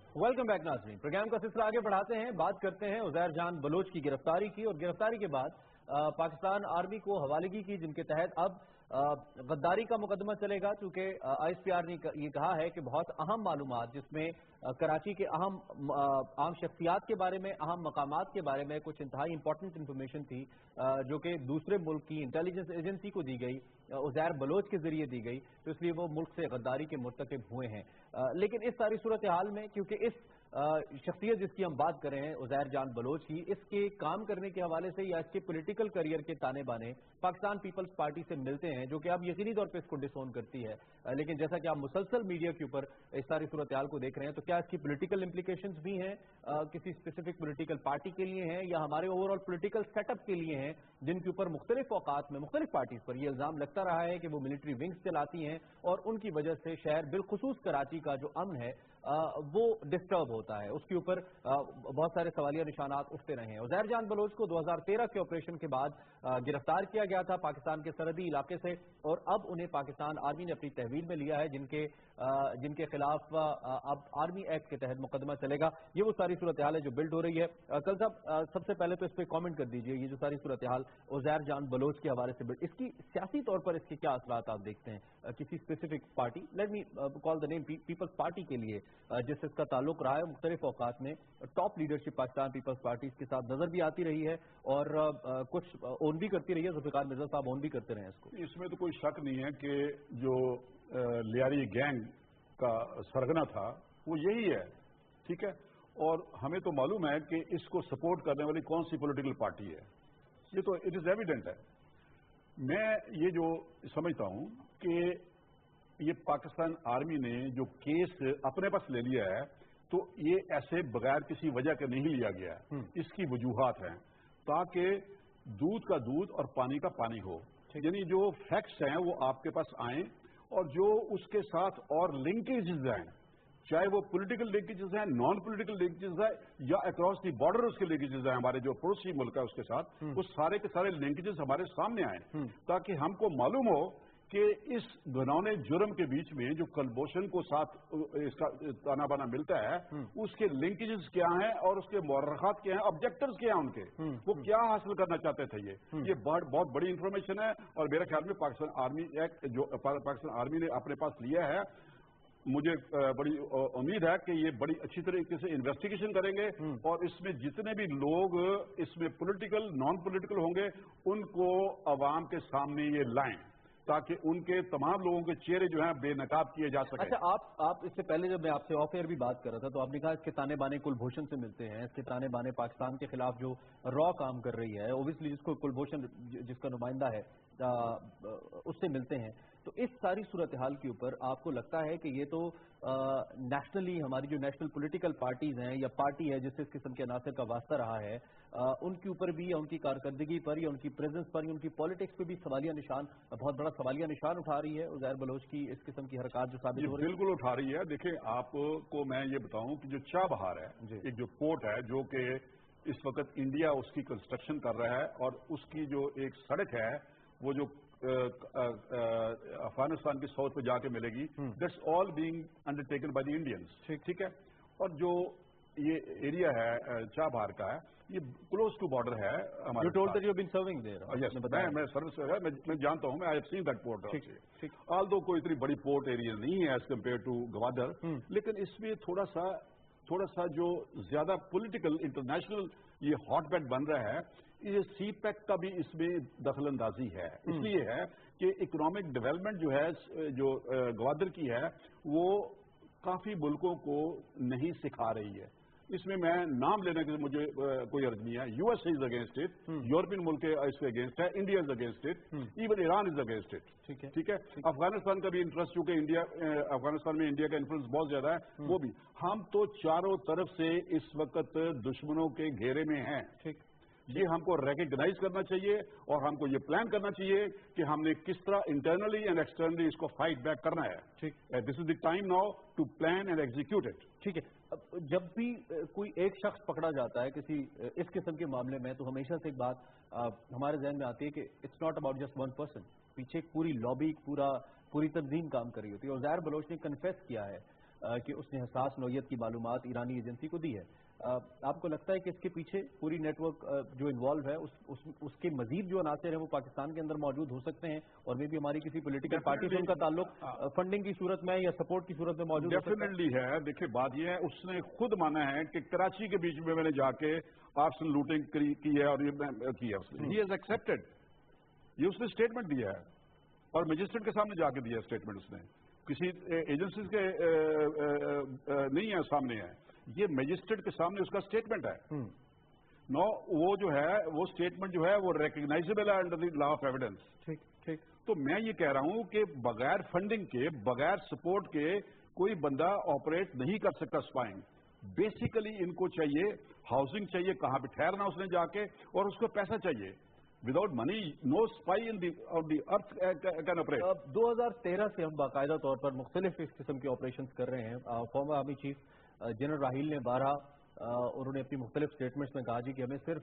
वेलकम बैक नाज़रीन। प्रोग्राम का सिलसिला आगे बढ़ाते हैं, बात करते हैं उज़ैर जान बलोच की गिरफ्तारी की, और गिरफ्तारी के बाद पाकिस्तान आर्मी को हवालगी की, जिनके तहत अब गद्दारी का मुकदमा चलेगा, चूंकि ISPR ने ये कहा है कि बहुत अहम मालूमात, जिसमें कराची के आम शख्सियात के बारे में, अहम मकामात के बारे में कुछ इंतहाई इंपॉर्टेंट इंफॉर्मेशन थी, जो कि दूसरे मुल्क की इंटेलिजेंस एजेंसी को दी गई, उज़ैर बलोच के जरिए दी गई, तो इसलिए वो मुल्क से गद्दारी के मुर्तकिब हुए हैं। लेकिन इस सारी सूरत हाल में, क्योंकि इस शख्सियत जिसकी हम बात कर रहे हैं उज़ैर जान बलोच की, इसके काम करने के हवाले से या इसके पॉलिटिकल करियर के ताने बाने पाकिस्तान पीपल्स पार्टी से मिलते हैं, जो कि अब यकीनी तौर पे इसको डिसोन करती है। लेकिन जैसा कि आप मुसलसल मीडिया के ऊपर इस सारी सूरत हाल को देख रहे हैं, तो क्या इसकी पॉलिटिकल इंप्लीकेशंस भी हैं, किसी स्पेसिफिक पॉलिटिकल पार्टी के लिए हैं, या हमारे ओवरऑल पॉलिटिकल सेटअप के लिए हैं, जिनके ऊपर मुख्तलिफ औकात में मुख्तलिफ पार्टीज पर यह इल्जाम लगता रहा है कि वो मिलिट्री विंग्स चलाती हैं और उनकी वजह से शहर बिलखुसूस कराची का जो अमन है वो डिस्टर्ब होता है। उसके ऊपर बहुत सारे सवालिया निशानात उठते रहे हैं। उज़ैर जान बलोच को 2013 के ऑपरेशन के बाद गिरफ्तार किया गया था पाकिस्तान के सरहदी इलाके से, और अब उन्हें पाकिस्तान आर्मी ने अपनी तहवील में लिया है, जिनके खिलाफ अब आर्मी एक्ट के तहत मुकदमा चलेगा। ये वो सारी सूरत हाल है जो बिल्ड हो रही है। कल साहब, सबसे पहले तो इस पर कॉमेंट कर दीजिए, ये जो सारी सूरत हाल उज़ैर जान बलोच के हवाले से बिल्ड, इसकी सियासी तौर पर इसके क्या असरात आप देखते हैं? किसी specific party, let me call the name Peoples Party के लिए, जिससे इसका ताल्लुक रहा है, मुख्तलिफ औकात में टॉप लीडरशिप पाकिस्तान पीपल्स पार्टी के साथ नजर भी आती रही है, और कुछ ओन भी करती रही है। जुल्फ़िकार मिर्ज़ा साहब ओन भी करते रहे इसको। इसमें तो कोई शक नहीं है कि जो लियारी गैंग का सरगना था वो यही है, ठीक है। और हमें तो मालूम है कि इसको सपोर्ट करने वाली कौन सी पॉलिटिकल पार्टी है, ये तो इट इज एविडेंट है। मैं ये जो समझता हूं कि ये पाकिस्तान आर्मी ने जो केस अपने पास ले लिया है, तो ये ऐसे बगैर किसी वजह के नहीं लिया गया है। इसकी वजूहात हैं ताकि दूध का दूध और पानी का पानी हो, यानी जो फैक्ट्स हैं वो आपके पास आए, और जो उसके साथ और लिंकेजेस हैं, चाहे वो पॉलिटिकल लिंकेजेस हैं, नॉन पॉलिटिकल लिंकेजेस है, या अक्रॉस दी बॉर्डर उसके लिंकेजेस हैं हमारे जो पड़ोसी मुल्क है उसके साथ, वो सारे के सारे लिंकेजेस हमारे सामने आए, ताकि हमको मालूम हो कि इस घिनौने जुर्म के बीच में जो कलभूषण को साथ इसका ताना बाना मिलता है, उसके लिंकेजेस क्या हैं और उसके मुअर्रखात क्या हैं, ऑब्जेक्टिव्स क्या हैं उनके, वो क्या हासिल करना चाहते थे। ये बहुत बड़ी इंफॉर्मेशन है, और मेरे ख्याल में पाकिस्तान आर्मी एक्ट जो पाकिस्तान आर्मी ने अपने पास लिया है, मुझे बड़ी उम्मीद है कि ये बड़ी अच्छी तरीके से इन्वेस्टिगेशन करेंगे, और इसमें जितने भी लोग इसमें पॉलिटिकल नॉन पॉलिटिकल होंगे उनको अवाम के सामने ये लाएं, ताकि उनके तमाम लोगों के चेहरे जो हैं बेनकाब किए जा सके। अच्छा, आप इससे पहले जब मैं आपसे ऑफ एयर भी बात कर रहा था, तो आपने कहा इसके ताने बाने कुलभूषण से मिलते हैं, इसके ताने बाने पाकिस्तान के खिलाफ जो रॉ काम कर रही है, ओबियसली जिसको कुलभूषण जिसका नुमाइंदा है उससे मिलते हैं। तो इस सारी सूरत हाल के ऊपर आपको लगता है कि ये तो नेशनली हमारी जो नेशनल पॉलिटिकल पार्टीज हैं या पार्टी है जिससे इस किस्म के अनासर का वास्ता रहा है, उनके ऊपर भी, या उनकी कारकर्दगी पर, या उनकी प्रेजेंस पर, या उनकी पॉलिटिक्स पे भी सवालिया निशान, बहुत बड़ा सवालिया निशान उठा रही है उज़ैर बलोच की इस किस्म की हरकत जो साबित हो रही है? बिल्कुल उठा रही है। देखिए, आपको मैं ये बताऊं कि जो चाबहार है, एक जो पोर्ट है जो कि इस वक्त इंडिया उसकी कंस्ट्रक्शन कर रहा है, और उसकी जो एक सड़क है वो जो अफगानिस्तान के साउथ पे जाके मिलेगी, that's all being undertaken by the Indians, ठीक है। और जो ये एरिया है चाबहार का है, ये क्लोज टू बॉर्डर है हमारे। You told that you have been serving there. Yes, मैं सर्विस है, मैं जानता हूँ, मैं I have seen that port. ठीक। ऑल्दो कोई इतनी बड़ी पोर्ट एरिया नहीं है एज कम्पेयर टू गवादर, लेकिन इसमें थोड़ा सा जो ज्यादा पॉलिटिकल इंटरनेशनल ये हॉटबेड बन रहा है, ये सी पैक का भी इसमें दखल अंदाजी है। इसलिए है कि इकोनॉमिक डेवलपमेंट जो है, जो गवादर की है, वो काफी मुल्कों को नहीं सिखा रही है। इसमें मैं नाम लेने के मुझे कोई अर्ज नहीं है। US is against it, European मुल्क इसके अगेंस्ट है, India is against it, even Iran is against it, ठीक है। अफगानिस्तान का भी इंटरेस्ट, चूंकि अफगानिस्तान में इंडिया का इन्फ्लुएंस बहुत ज्यादा है, वो भी। हम तो चारों तरफ से इस वक्त दुश्मनों के घेरे में हैं, ठीक। ये हमको रिकग्नाइज करना चाहिए, और हमको ये प्लान करना चाहिए कि हमने किस तरह इंटरनली एंड एक्सटर्नली इसको फाइट बैक करना है, ठीक। This is the time now to plan and execute it, ठीक है। अब जब भी कोई एक शख्स पकड़ा जाता है किसी इस किस्म के मामले में, तो हमेशा से एक बात हमारे जहन में आती है कि it's not about just one person, पीछे एक पूरी लॉबी, पूरी तंजीम काम कर रही होती है। और उज़ैर बलोच ने कन्फेस किया है کہ اس نے حساس نوعیت کی معلومات ایرانی ایجنسی کو دی ہے. آپ کو لگتا ہے کہ اس کے پیچھے پوری نیٹ ورک جو انوالو ہے اس کے مزید جو عناصر ہیں وہ پاکستان کے اندر موجود ہو سکتے ہیں, اور میں بھی ہماری کسی پولیٹیکل پارٹی سے ان کا تعلق فنڈنگ کی صورت میں یا سپورٹ کی صورت میں موجود ہو سکتا ہے؟ ڈیفینیٹلی ہے. دیکھیے بات یہ ہے, اس نے خود مانا ہے کہ کراچی کے بیچ میں نے جا کے آرسنل لوٹنگ کی ہے اور یہ کی ہے. ہی ہیز ایکسپٹڈ, یہ اس نے اسٹیٹمنٹ دیا ہے اور مجسٹریٹ کے سامنے جا کے دیا اسٹیٹمنٹ. اس نے کسی ایجنسیز کے نہیں ہے سامنے ہے, یہ مجسٹریٹ کے سامنے اس کا اسٹیٹمنٹ ہے. نو وہ جو ہے وہ اسٹیٹمنٹ جو ہے وہ ریکگنائزبل ہے under the law of evidence. ٹھیک ٹھیک. تو میں یہ کہہ رہا ہوں کہ بغیر فنڈنگ کے, بغیر سپورٹ کے کوئی بندہ آپریٹ نہیں کر سکتا اسپائنگ. بیسیکلی ان کو چاہیے ہاؤسنگ چاہیے, کہاں پہ ٹھہرنا اس نے جا کے, اور اس کو پیسہ چاہیے. Without money no spy in the earth can operate. 2013 سے ہم باقاعدہ طور پر مختلف اس قسم کے آپریشنز کر رہے ہیں. Former army chief general Raheel نے بارہا انہوں نے اپنی مختلف اسٹیٹمنٹس میں کہا جی کہ ہمیں صرف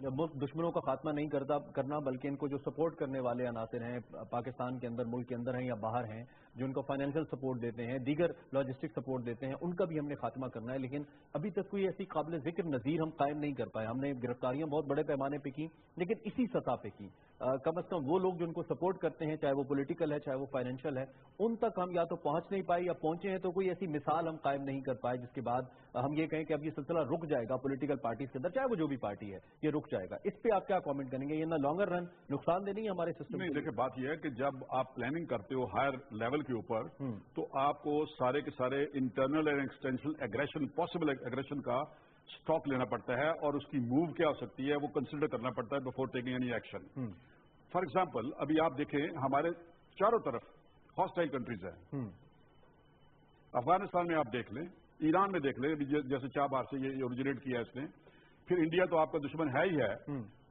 ملک دشمنوں کا خاتمہ نہیں کرنا بلکہ ان کو جو سپورٹ کرنے والے عناصر ہیں پاکستان کے اندر, ملک کے اندر ہیں یا باہر ہیں, جو ان کو فائنینشیل سپورٹ دیتے ہیں, دیگر لاجسٹک سپورٹ دیتے ہیں, ان کا بھی ہم نے خاتمہ کرنا ہے. لیکن ابھی تک کوئی ایسی قابل ذکر نظیر ہم قائم نہیں کر پائے. ہم نے گرفتاریاں بہت بڑے پیمانے پہ کی, لیکن اسی سطح پہ کی. کم از کم وہ لوگ جو ان کو سپورٹ کرتے ہیں, چاہے وہ پولیٹیکل ہے چاہے وہ فائنینشیل ہے, ان تک ہم یا تو پہنچ نہیں پائے, یا پہنچے ہیں تو کوئی ایسی مثال ہم قائم نہیں کر پائے جس کے بعد ہم یہ کہیں کہ اب یہ سلسلہ رک جائے گا پولیٹیکل پارٹیز کے اندر, چاہے وہ جو بھی پارٹی ہے, یہ رک جائے گا. اس پہ آپ کیا کامنٹ کریں گے؟ یہ نہ لانگر رن نقصان دہ نہیں ہمارے سسٹم؟ نہیں, دیکھیں بات یہ ہے کہ جب آپ پلاننگ کرتے ہو ہائر لیول کے اوپر تو آپ کو سارے کے سارے internal and extensional aggression, possible aggression کا اسٹاک لینا پڑتا ہے, اور اس کی موو کیا ہو سکتی ہے وہ کنسیڈر کرنا پڑتا ہے before taking any action. For example ابھی آپ دیکھیں ہمارے چاروں طرف ہاسٹائل کنٹریز ہیں. افغانستان میں آپ دیکھ لیں, ایران میں دیکھ لیں, جیسے چابہار سے یہ اوریجنیٹ کیا اس نے, پھر انڈیا تو آپ کا دشمن ہے ہی ہے.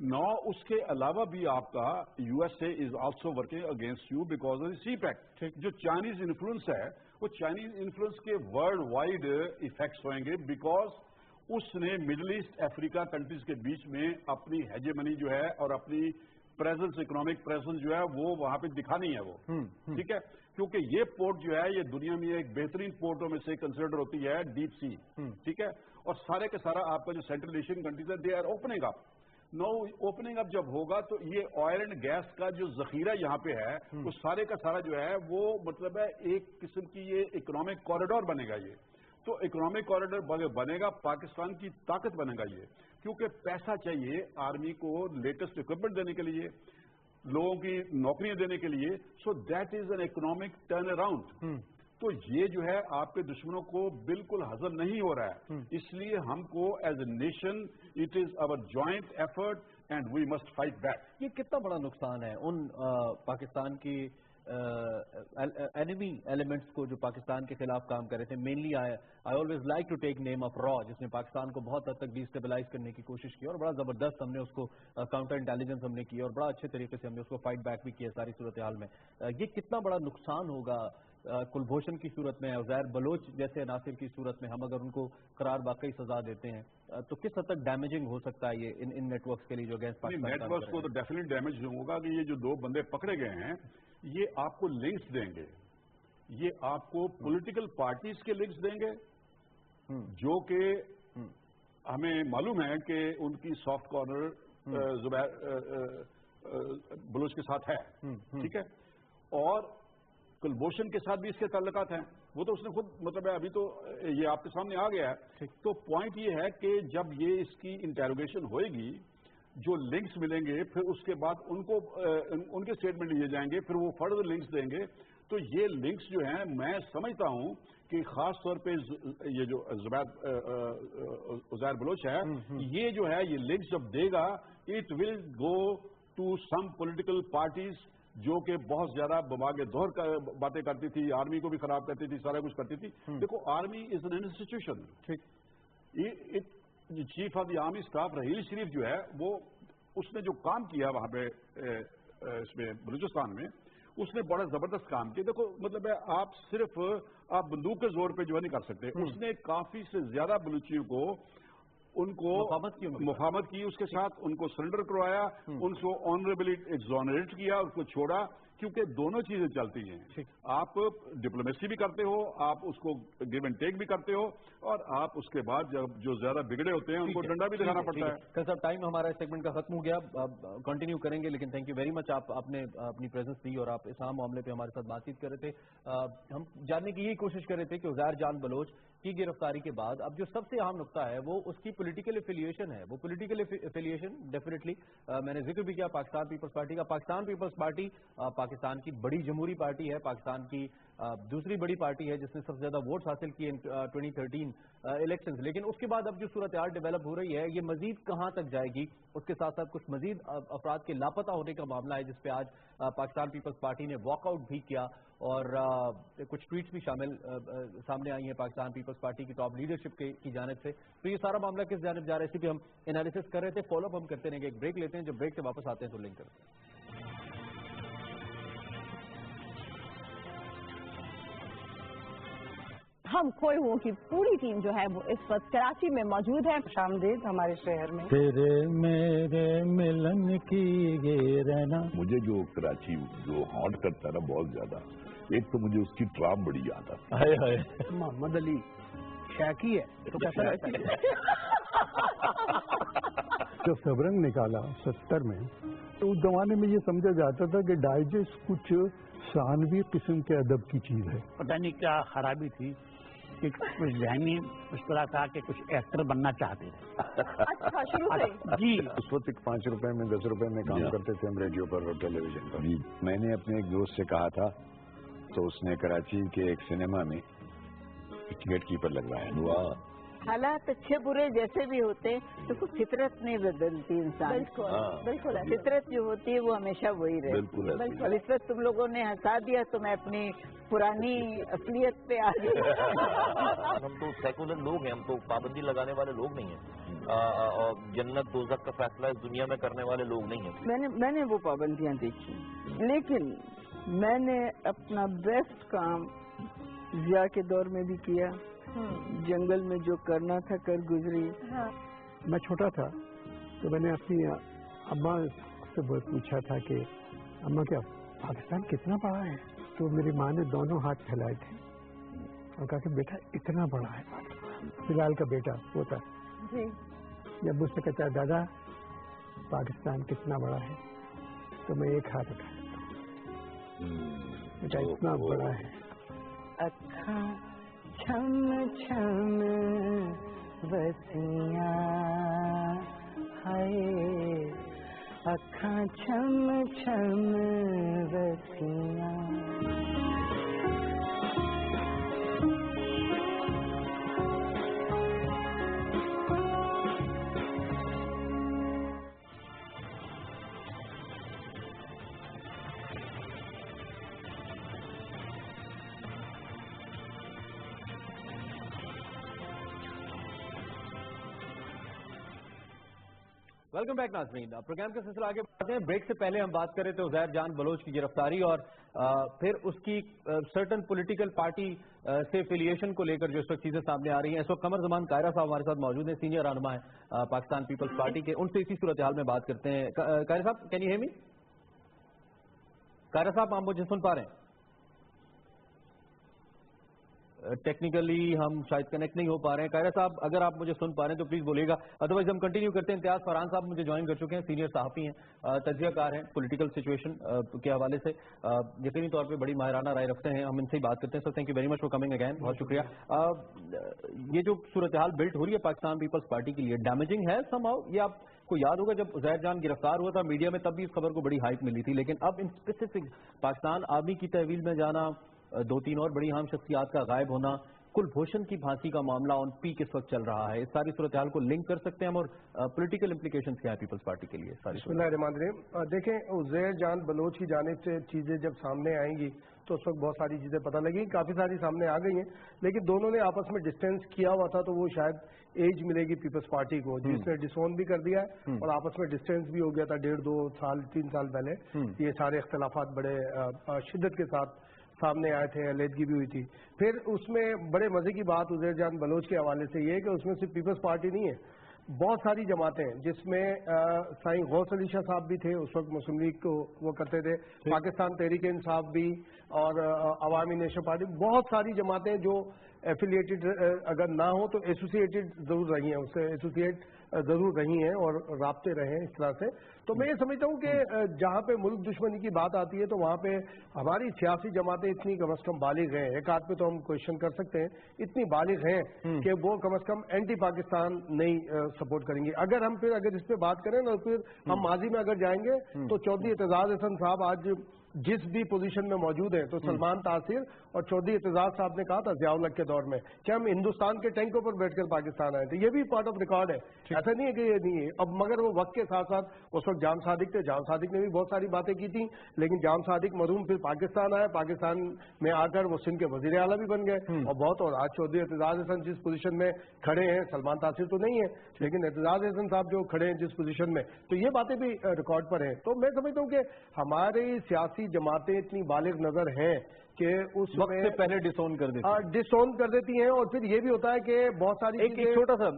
نو اس کے علاوہ بھی آپ کا U S A is also working against you because of CPEC. جو چائنیز انفلوئنس ہے وہ چائنیز انفلوئنس کے ورلڈ وائڈ ایفیکٹس ہوئیں گے, بیکاز اس نے مڈل ایسٹ افریقہ کنٹریز کے بیچ میں اپنی ہیجمنی جو ہے اور اپنی پریزنس, اکنامک پریزنس جو ہے وہ وہاں پہ دکھانی ہے وہ. ٹھیک ہے, کیونکہ یہ پورٹ جو ہے یہ دنیا میں ایک بہترین پورٹوں میں سے کنسیڈر ہوتی ہے, ڈیپ سی. ٹھیک ہے, اور سارے کے سارا آپ کا جو سینٹرل ایشین کنٹریز ہے they are opening up. Now opening up جب ہوگا تو یہ آئل اینڈ گیس کا جو ذخیرہ یہاں پہ ہے وہ سارے کا سارا جو ہے وہ مطلب ہے ایک قسم کی یہ اکنامک کوریڈور بنے گا. یہ تو اکنامک کوریڈور بنے گا, پاکستان کی طاقت بنے گا یہ, کیونکہ پیسہ چاہیے آرمی کو لیٹسٹ اکوپمنٹ دینے کے لیے, لوگوں کی نوکریاں دینے کے لیے. So that is an economic turn around. تو یہ جو ہے آپ کے دشمنوں کو بالکل ہضم نہیں ہو رہا ہے, اس لیے ہم کو as a nation it is our joint effort and we must fight back. یہ کتنا بڑا نقصان ہے ان پاکستان کی اینیمی ایلیمنٹس کو جو پاکستان کے خلاف کام کر رہے تھے؟ Mainly I always like to take name of را, جس نے پاکستان کو بہت حد تک ڈیسٹیبلائز کرنے کی کوشش کی, اور بڑا زبردست ہم نے اس کو کاؤنٹر انٹیلیجنس ہم نے کی, اور بڑا اچھے طریقے سے ہم نے اس کو فائٹ بیک بھی کیا ساری صورتحال میں. یہ کتنا بڑا نقصان ہوگا کلبھوشن کی صورت میں, عزیر بلوچ جیسے عناصر کی صورت میں, ہم اگر ان کو قرار باقی سزا دیتے ہیں تو کس حد تک ڈیمیجنگ ہو سکتا ہے یہ ان نیٹ ورکس کے لیے جو اگینسٹ پاکستان؟ نیٹ ورکس کو تو ڈیفینیٹ ڈیمیج ہوگا کہ یہ جو دو بندے پکڑے گئے ہیں یہ آپ کو لنکس دیں گے, یہ آپ کو پولیٹیکل پارٹیز کے لنکس دیں گے, جو کہ ہمیں معلوم ہے کہ ان کی سافٹ کارنر زبیر بلوچ کے ساتھ ہے. ٹھیک ہے, اور کلبھوشن کے ساتھ بھی اس کے تعلقات ہیں, وہ تو اس نے خود مطلب ہے ابھی تو یہ آپ کے سامنے آ گیا ہے. تو پوائنٹ یہ ہے کہ جب یہ اس کی انٹیروگیشن ہوئے گی, جو لنکس ملیں گے, پھر اس کے بعد ان کو ان کے اسٹیٹمنٹ لیے جائیں گے, پھر وہ فردر لنکس دیں گے. تو یہ لنکس جو ہیں میں سمجھتا ہوں کہ خاص طور پہ یہ جو عزیر بلوچ ہے, یہ جو ہے یہ لنکس جب دے گا it will go to some political parties جو کہ بہت زیادہ بماغ دور باتیں کرتی تھی, آرمی کو بھی خراب کرتی تھی, سارا کچھ کرتی تھی. دیکھو army is an institution. Chief of the army staff Raheel Sharif جو ہے وہ اس نے جو کام کیا وہاں پہ اس میں بلوچستان میں, اس نے بڑا زبردست کام کیا. دیکھو مطلب ہے آپ صرف آپ بندوق کے زور پہ جو ہے نہیں کر سکتے. اس نے کافی سے زیادہ بلوچیوں کو ان کو مفاہمت کی, اس کے ساتھ ان کو سرنڈر کروایا, ان کو آنریبلی ایگزونریٹ کیا, اس کو چھوڑا, क्योंकि दोनों चीजें चलती हैं। आप डिप्लोमेसी भी करते हो, आप उसको गिव एंड टेक भी करते हो, और आप उसके बाद जब जो ज्यादा बिगड़े होते हैं उनको डंडा भी दिखाना पड़ता है। सर साहब, टाइम हमारा इस सेगमेंट का खत्म हो गया, कंटिन्यू करेंगे, लेकिन थैंक यू वेरी मच, आपने अपनी प्रेजेंस दी और आप इस अहम मामले पे हमारे साथ बातचीत कर रहे थे। हम जानने की यही कोशिश कर रहे थे कि उज़ैर जान बलोच की गिरफ्तारी के बाद अब जो सबसे अहम नुकता है वो उसकी पॉलिटिकल एफिलिएशन है। वो पॉलिटिकल एफिलिएशन डेफिनेटली मैंने जिक्र भी किया पाकिस्तान पीपल्स पार्टी का। पाकिस्तान पीपल्स पार्टी पाकिस्तान की बड़ी जमहूरी पार्टी है, पाकिस्तान की दूसरी बड़ी पार्टी है जिसने सबसे ज्यादा वोट्स हासिल किए 2013 इलेक्शंस। लेकिन उसके बाद अब जो सूरत हाल डेवलप हो रही है, ये मजीद कहां तक जाएगी, उसके साथ साथ कुछ मजीद अफराद के लापता होने का मामला है, जिसपे आज पाकिस्तान पीपल्स पार्टी ने वॉकआउट भी किया और कुछ ट्वीट्स भी सामने आई हैं पाकिस्तान पीपल्स पार्टी की टॉप लीडरशिप की जानिब से। तो ये सारा मामला किस जानिब जा रहा है, इसी पे हम एनालिसिस कर रहे थे। फॉलोअप हम करते रहेंगे, एक ब्रेक लेते हैं, जब ब्रेक से वापस आते हैं तो लिंक करते हैं। हम खोए हुओं की पूरी टीम जो है वो इस वक्त कराची में मौजूद है। शामदीद हमारे शहर में तेरे मेरे मिलन की ये रहना। मुझे जो कराची जो हॉट करता है ना बहुत ज्यादा, एक तो मुझे उसकी ट्राम बड़ी याद आता है। मोहम्मद अली शैकी है तो कैसा रहता है? जब सबरंग निकाला 70 में, तो उस जमाने में ये समझा जाता था कि डाइजेस्ट कुछ सानवी किस्म के अदब की चीज है। पता नहीं क्या खराबी थी कि कुछ जहनी इस तरह था कि कुछ एक्टर बनना चाहते थे। अच्छा, शुरू से जी। उस वक्त 5 रुपए में 10 रुपए में काम करते थे हम रेडियो पर और टेलीविजन पर। मैंने अपने एक दोस्त से कहा था, तो उसने कराची के एक सिनेमा में टिकट कीपर लगवाया। हालात अच्छे बुरे जैसे भी होते तो कुछ फितरत नहीं बदलती इंसान। बिल्कुल बिल्कुल फितरत जो होती है वो हमेशा वही बिल्कुल रहती है। इस वक्त तुम लोगों ने हंसा दिया तो मैं अपनी पुरानी असलियत पे आ गई। हम तो सेकुलर लोग हैं, हम तो पाबंदी लगाने वाले लोग नहीं हैं, और जन्नत दोज़ख का फैसला इस दुनिया में करने वाले लोग नहीं हैं। मैंने वो पाबंदियां देखी, लेकिन मैंने अपना बेस्ट काम जिया के दौर में भी किया। जंगल में जो करना था कर गुजरी। मैं छोटा था तो मैंने अपनी अम्मा से पूछा था कि अम्मा क्या पाकिस्तान कितना बड़ा है? तो मेरी माँ ने दोनों हाथ फैलाए थे और कहा कि बेटा इतना बड़ा है पाकिस्तान। बिलाल का बेटा होता जी। जब मुझसे कहता दादा पाकिस्तान कितना बड़ा है, तो मैं एक हाथ उठाया, बेटा इतना बड़ा है। अखा छम छम बसिया हाय, अखा छम छम बसिया। वेलकम बैक नाज़रीन, प्रोग्राम का सिलसिला आगे बढ़ाते हैं। ब्रेक से पहले हम बात कर रहे थे उज़ैर जान बलोच की गिरफ्तारी और फिर उसकी सर्टन पॉलिटिकल पार्टी से एफिलिएशन को लेकर जो इस वक्त चीजें सामने आ रही हैं। इस वक्त कमर ज़मान कायरा साहब हमारे साथ मौजूद हैं, सीनियर रहनुमा है पाकिस्तान पीपल्स पार्टी के। उनसे इसी सूरत हाल में बात करते हैं। कायरा साहब, can you hear me? Kaira साहब, आप मुझे सुन पा रहे हैं? टेक्निकली हम शायद कनेक्ट नहीं हो पा रहे हैं। कायरा साहब, अगर आप मुझे सुन पा रहे हैं तो प्लीज बोलिएगा, अदरवाइज हम कंटिन्यू करते हैं। इम्तियाज फरहान साहब मुझे ज्वाइन कर चुके हैं, सीनियर सहाफ़ी हैं, तज्ज़ियाकार हैं पॉलिटिकल सिचुएशन के हवाले से, यकीनी तौर पे बड़ी माहिराना राय रखते हैं। हम इनसे ही बात करते हैं। So thank you very much for coming again, बहुत शुक्रिया। ये जो सूरत हाल बिल्ट हो रही है पाकिस्तान पीपल्स पार्टी के लिए, डैमेजिंग है समहाउ। ये आपको याद होगा जब उज़ैर जान गिरफ्तार हुआ था मीडिया में, तब भी इस खबर को बड़ी हाइप मिली थी, लेकिन अब इन स्पेसिफिक पाकिस्तान आर्मी की तहवील में जाना, 2-3 और बड़ी अहम शख्सियात का गायब होना, कुलभूषण की फांसी का मामला ऑन पीक इस वक्त चल रहा है, इस सारी सूरत हाल को लिंक कर सकते हैं हम, और पॉलिटिकल इंप्लीकेशंस क्या है पीपल्स पार्टी के लिए? बिस्मिल्लाहिर्रहमानिर्रहीम। देखें, उज़ैर जान बलोच की जानिब से चीजें जब सामने आएंगी तो उस वक्त बहुत सारी चीजें पता लगेंगी, काफी सारी सामने आ गई हैं, लेकिन दोनों ने आपस में डिस्टेंस किया हुआ था, तो वो शायद एज मिलेगी पीपल्स पार्टी को, जिसने डिसोन भी कर दिया है और आपस में डिस्टेंस भी हो गया था 1.5-2 साल 3 साल पहले। ये सारे इख्तलाफात बड़े शिद्दत के साथ सामने आए थे, अलहदगी भी हुई थी। फिर उसमें बड़े मजे की बात उज़ैर जान बलोच के हवाले से ये है कि उसमें सिर्फ पीपल्स पार्टी नहीं है, बहुत सारी जमातें जिसमें साईं गौस अली शाह साहब भी थे, उस वक्त मुस्लिम लीग को वो करते थे, पाकिस्तान तहरीक इंसाफ भी और अवामी नेशनल पार्टी, बहुत सारी जमातें जो एफिलिएटेड अगर ना हो तो एसोसिएटेड जरूर रही हैं, उससे एसोसिएट जरूर रही हैं और राब्ते रहे हैं इस तरह से। तो मैं ये समझता हूँ कि जहाँ पे मुल्क दुश्मनी की बात आती है तो वहाँ पे हमारी सियासी जमातें इतनी कम से कम बालिग हैं, एक आध पे तो हम क्वेश्चन कर सकते हैं, इतनी बालिग हैं कि वो कम से कम एंटी पाकिस्तान नहीं सपोर्ट करेंगी। अगर हम फिर इस पे बात करें ना, फिर हम माजी में अगर जाएंगे तो चौधरी एतजाज हसन साहब आज जिस भी पोजीशन में मौजूद हैं, तो सलमान तासीर और चौधरी एतजाज साहब ने कहा था ज़ियाउल हक के दौर में कि हम हिंदुस्तान के टैंकों पर बैठकर पाकिस्तान आए थे। ये भी पार्ट ऑफ रिकॉर्ड है, ऐसा नहीं है कि ये नहीं है। अब मगर वो वक्त के साथ साथ उस वक्त जाम सादिक थे, जाम सादिक ने भी बहुत सारी बातें की थी, लेकिन जाम सादिक मरूम फिर पाकिस्तान आए, पाकिस्तान में आकर वो सिंध के वजीर आला भी बन गए और आज चौधरी एतजाज हसन जिस पोजीशन में खड़े हैं, सलमान तासीर तो नहीं है, लेकिन एतजाज हसन साहब जो खड़े हैं जिस पोजीशन में, तो ये बातें भी रिकॉर्ड पर हैं। तो मैं समझता हूँ कि हमारी सियासी जमातें इतनी बालिग नजर हैं कि उस वक्त से पहले डिसोन कर देती हैं और फिर ये भी होता है कि बहुत सारी एक छोटा सा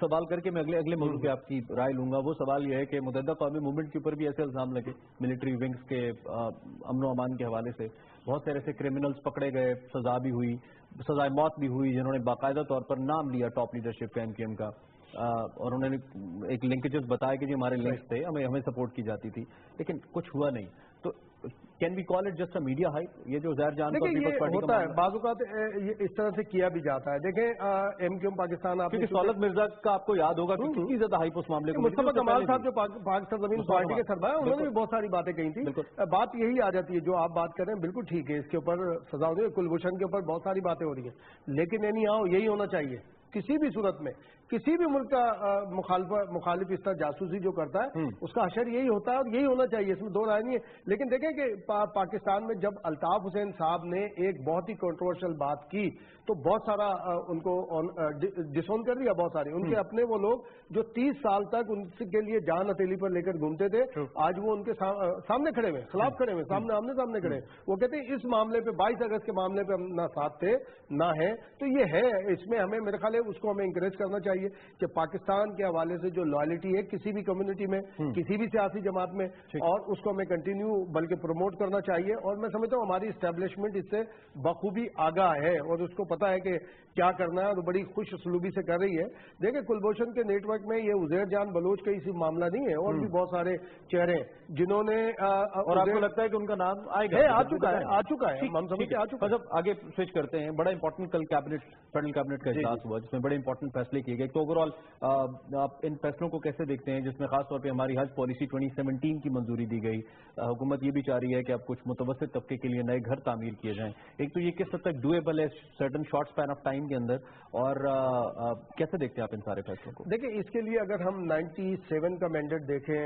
सवाल करके मैं अगले मौजूद पे आपकी राय लूंगा। वो सवाल ये है कि मुतहद्दा कौमी मूवमेंट के ऊपर भी ऐसे इल्जाम लगे मिलिट्री विंग्स के अमन अमान के हवाले से, बहुत सारे ऐसे क्रिमिनल्स पकड़े गए, सजा भी हुई, सजाए मौत भी हुई, जिन्होंने बाकायदा तौर पर नाम लिया टॉप लीडरशिप का एमकेएम का, और उन्होंने एक लिंकेजेस बताया कि जी हमारे लिंक्स थे, हमें सपोर्ट की जाती थी, लेकिन कुछ हुआ नहीं। तो can we call it just a media hype? ये जो ज़ाहिर जान पर पीपल्स पार्टी होता है, बाज़-औक़ात ये इस तरह से किया भी जाता है। देखें एमकेएम पाकिस्तान, क्योंकि सौलत मिर्जा का आपको याद होगा कि कितनी ज्यादा हाइप उस मामले को, मुस्तफा कमाल साहब जो पाकिस्तान ज़मीन पार्टी के सरबराह, उन्होंने भी बहुत सारी बातें कही थी। बात यही आ जाती है जो आप बात कर रहे हैं, बिल्कुल ठीक है, इसके ऊपर सजा हो रही है, कुलभूषण के ऊपर बहुत सारी बातें हो रही है, लेकिन यही होना चाहिए किसी भी सूरत में। किसी भी मुल्क का मुखालिफ इस तरह जासूसी जो करता है उसका हशर यही होता है और यही होना चाहिए, इसमें दो राय नहीं है। लेकिन देखें कि पाकिस्तान में जब अल्ताफ हुसैन साहब ने एक बहुत ही कंट्रोवर्शियल बात की तो बहुत सारा उनको डिसोन कर दिया, बहुत सारे उनके अपने वो लोग जो 30 साल तक उनके लिए जान हथेली पर लेकर घूमते थे, आज वो उनके सामने खड़े हुए, खिलाफ खड़े हुए, आमने सामने खड़े। वो कहते हैं इस मामले पे 22 अगस्त के मामले पे हम ना साथ थे ना है। तो ये है, इसमें हमें मेरे ख्याल है उसको हमें इंकरेज करना चाहिए कि पाकिस्तान के हवाले से जो लॉयल्टी है किसी भी कम्युनिटी में, किसी भी सियासी जमात में, और उसको हमें कंटिन्यू बल्कि प्रमोट करना चाहिए। और मैं समझता हूँ हमारी स्टैब्लिशमेंट इससे बखूबी आगाह है और उसको पता है कि क्या करना है और बड़ी खुश सलूबी से कर रही है। देखिए कुलभूषण के नेटवर्क में ये उज़ैर जान बलोच का इसी मामला नहीं है, और भी बहुत सारे चेहरे जिन्होंने और आपको लगता है कि उनका नाम आएगा? आ चुका है, हम समझते आ चुका है। आगे स्विच करते हैं। बड़ा इंपॉर्टेंट कल फेडरल कैबिनेट का इजलास हुआ जिसमें बड़े इंपॉर्टेंट फैसले किए गए। तो ओवरऑल आप इन फैसलों को कैसे देखते हैं, जिसमें खासतौर पर हमारी हज पॉलिसी 2017 की मंजूरी दी गई, हुकूमत ये भी चाह रही है कि अब कुछ मुतवस्सित तबके के लिए नए घर तामीर किए जाएं। एक तो ये किस हद तक डूएबल है certain short span of time के अंदर, और कैसे देखते हैं आप इन सारे फैसलों को? देखिए इसके लिए अगर हम 97 का मैंडेट देखें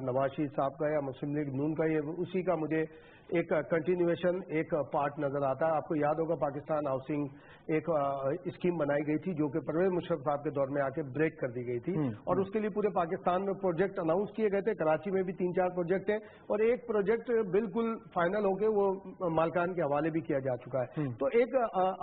नवाज शरीफ साहब का या मुस्लिम लीग नून का, ये उसी का मुझे एक कंटिन्यूएशन, एक पार्ट नजर आता है। आपको याद होगा पाकिस्तान हाउसिंग एक स्कीम बनाई गई थी जो कि परवेज मुशर्रफ साहब के दौर में आके ब्रेक कर दी गई थी, और उसके लिए पूरे पाकिस्तान में प्रोजेक्ट अनाउंस किए गए थे। कराची में भी 3-4 प्रोजेक्ट हैं और एक प्रोजेक्ट बिल्कुल फाइनल होकर वो मालकान के हवाले भी किया जा चुका है। तो एक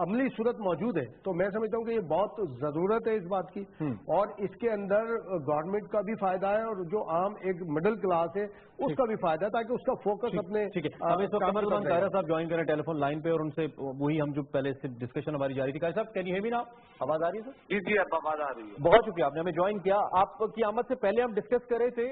अमली सूरत मौजूद है। तो मैं समझता हूँ कि ये बहुत जरूरत है इस बात की, और इसके अंदर गवर्नमेंट का भी फायदा है और जो आम एक मिडिल क्लास है उसका भी फायदा है, ताकि उसका फोकस अपने। अब इस वक्त कमरुद्दीन कायरा साहब ज्वाइन करें टेलीफोन लाइन पे, और उनसे वही हम जो पहले से डिस्कशन हमारी जारी थी। कायरा साहब can you hear me now? आवाज आ रही है सर? जी अब आवाज आ रही है। बहुत शुक्रिया, आपने हमें ज्वाइन किया। आपकी आमद से पहले हम डिस्कस कर रहे थे,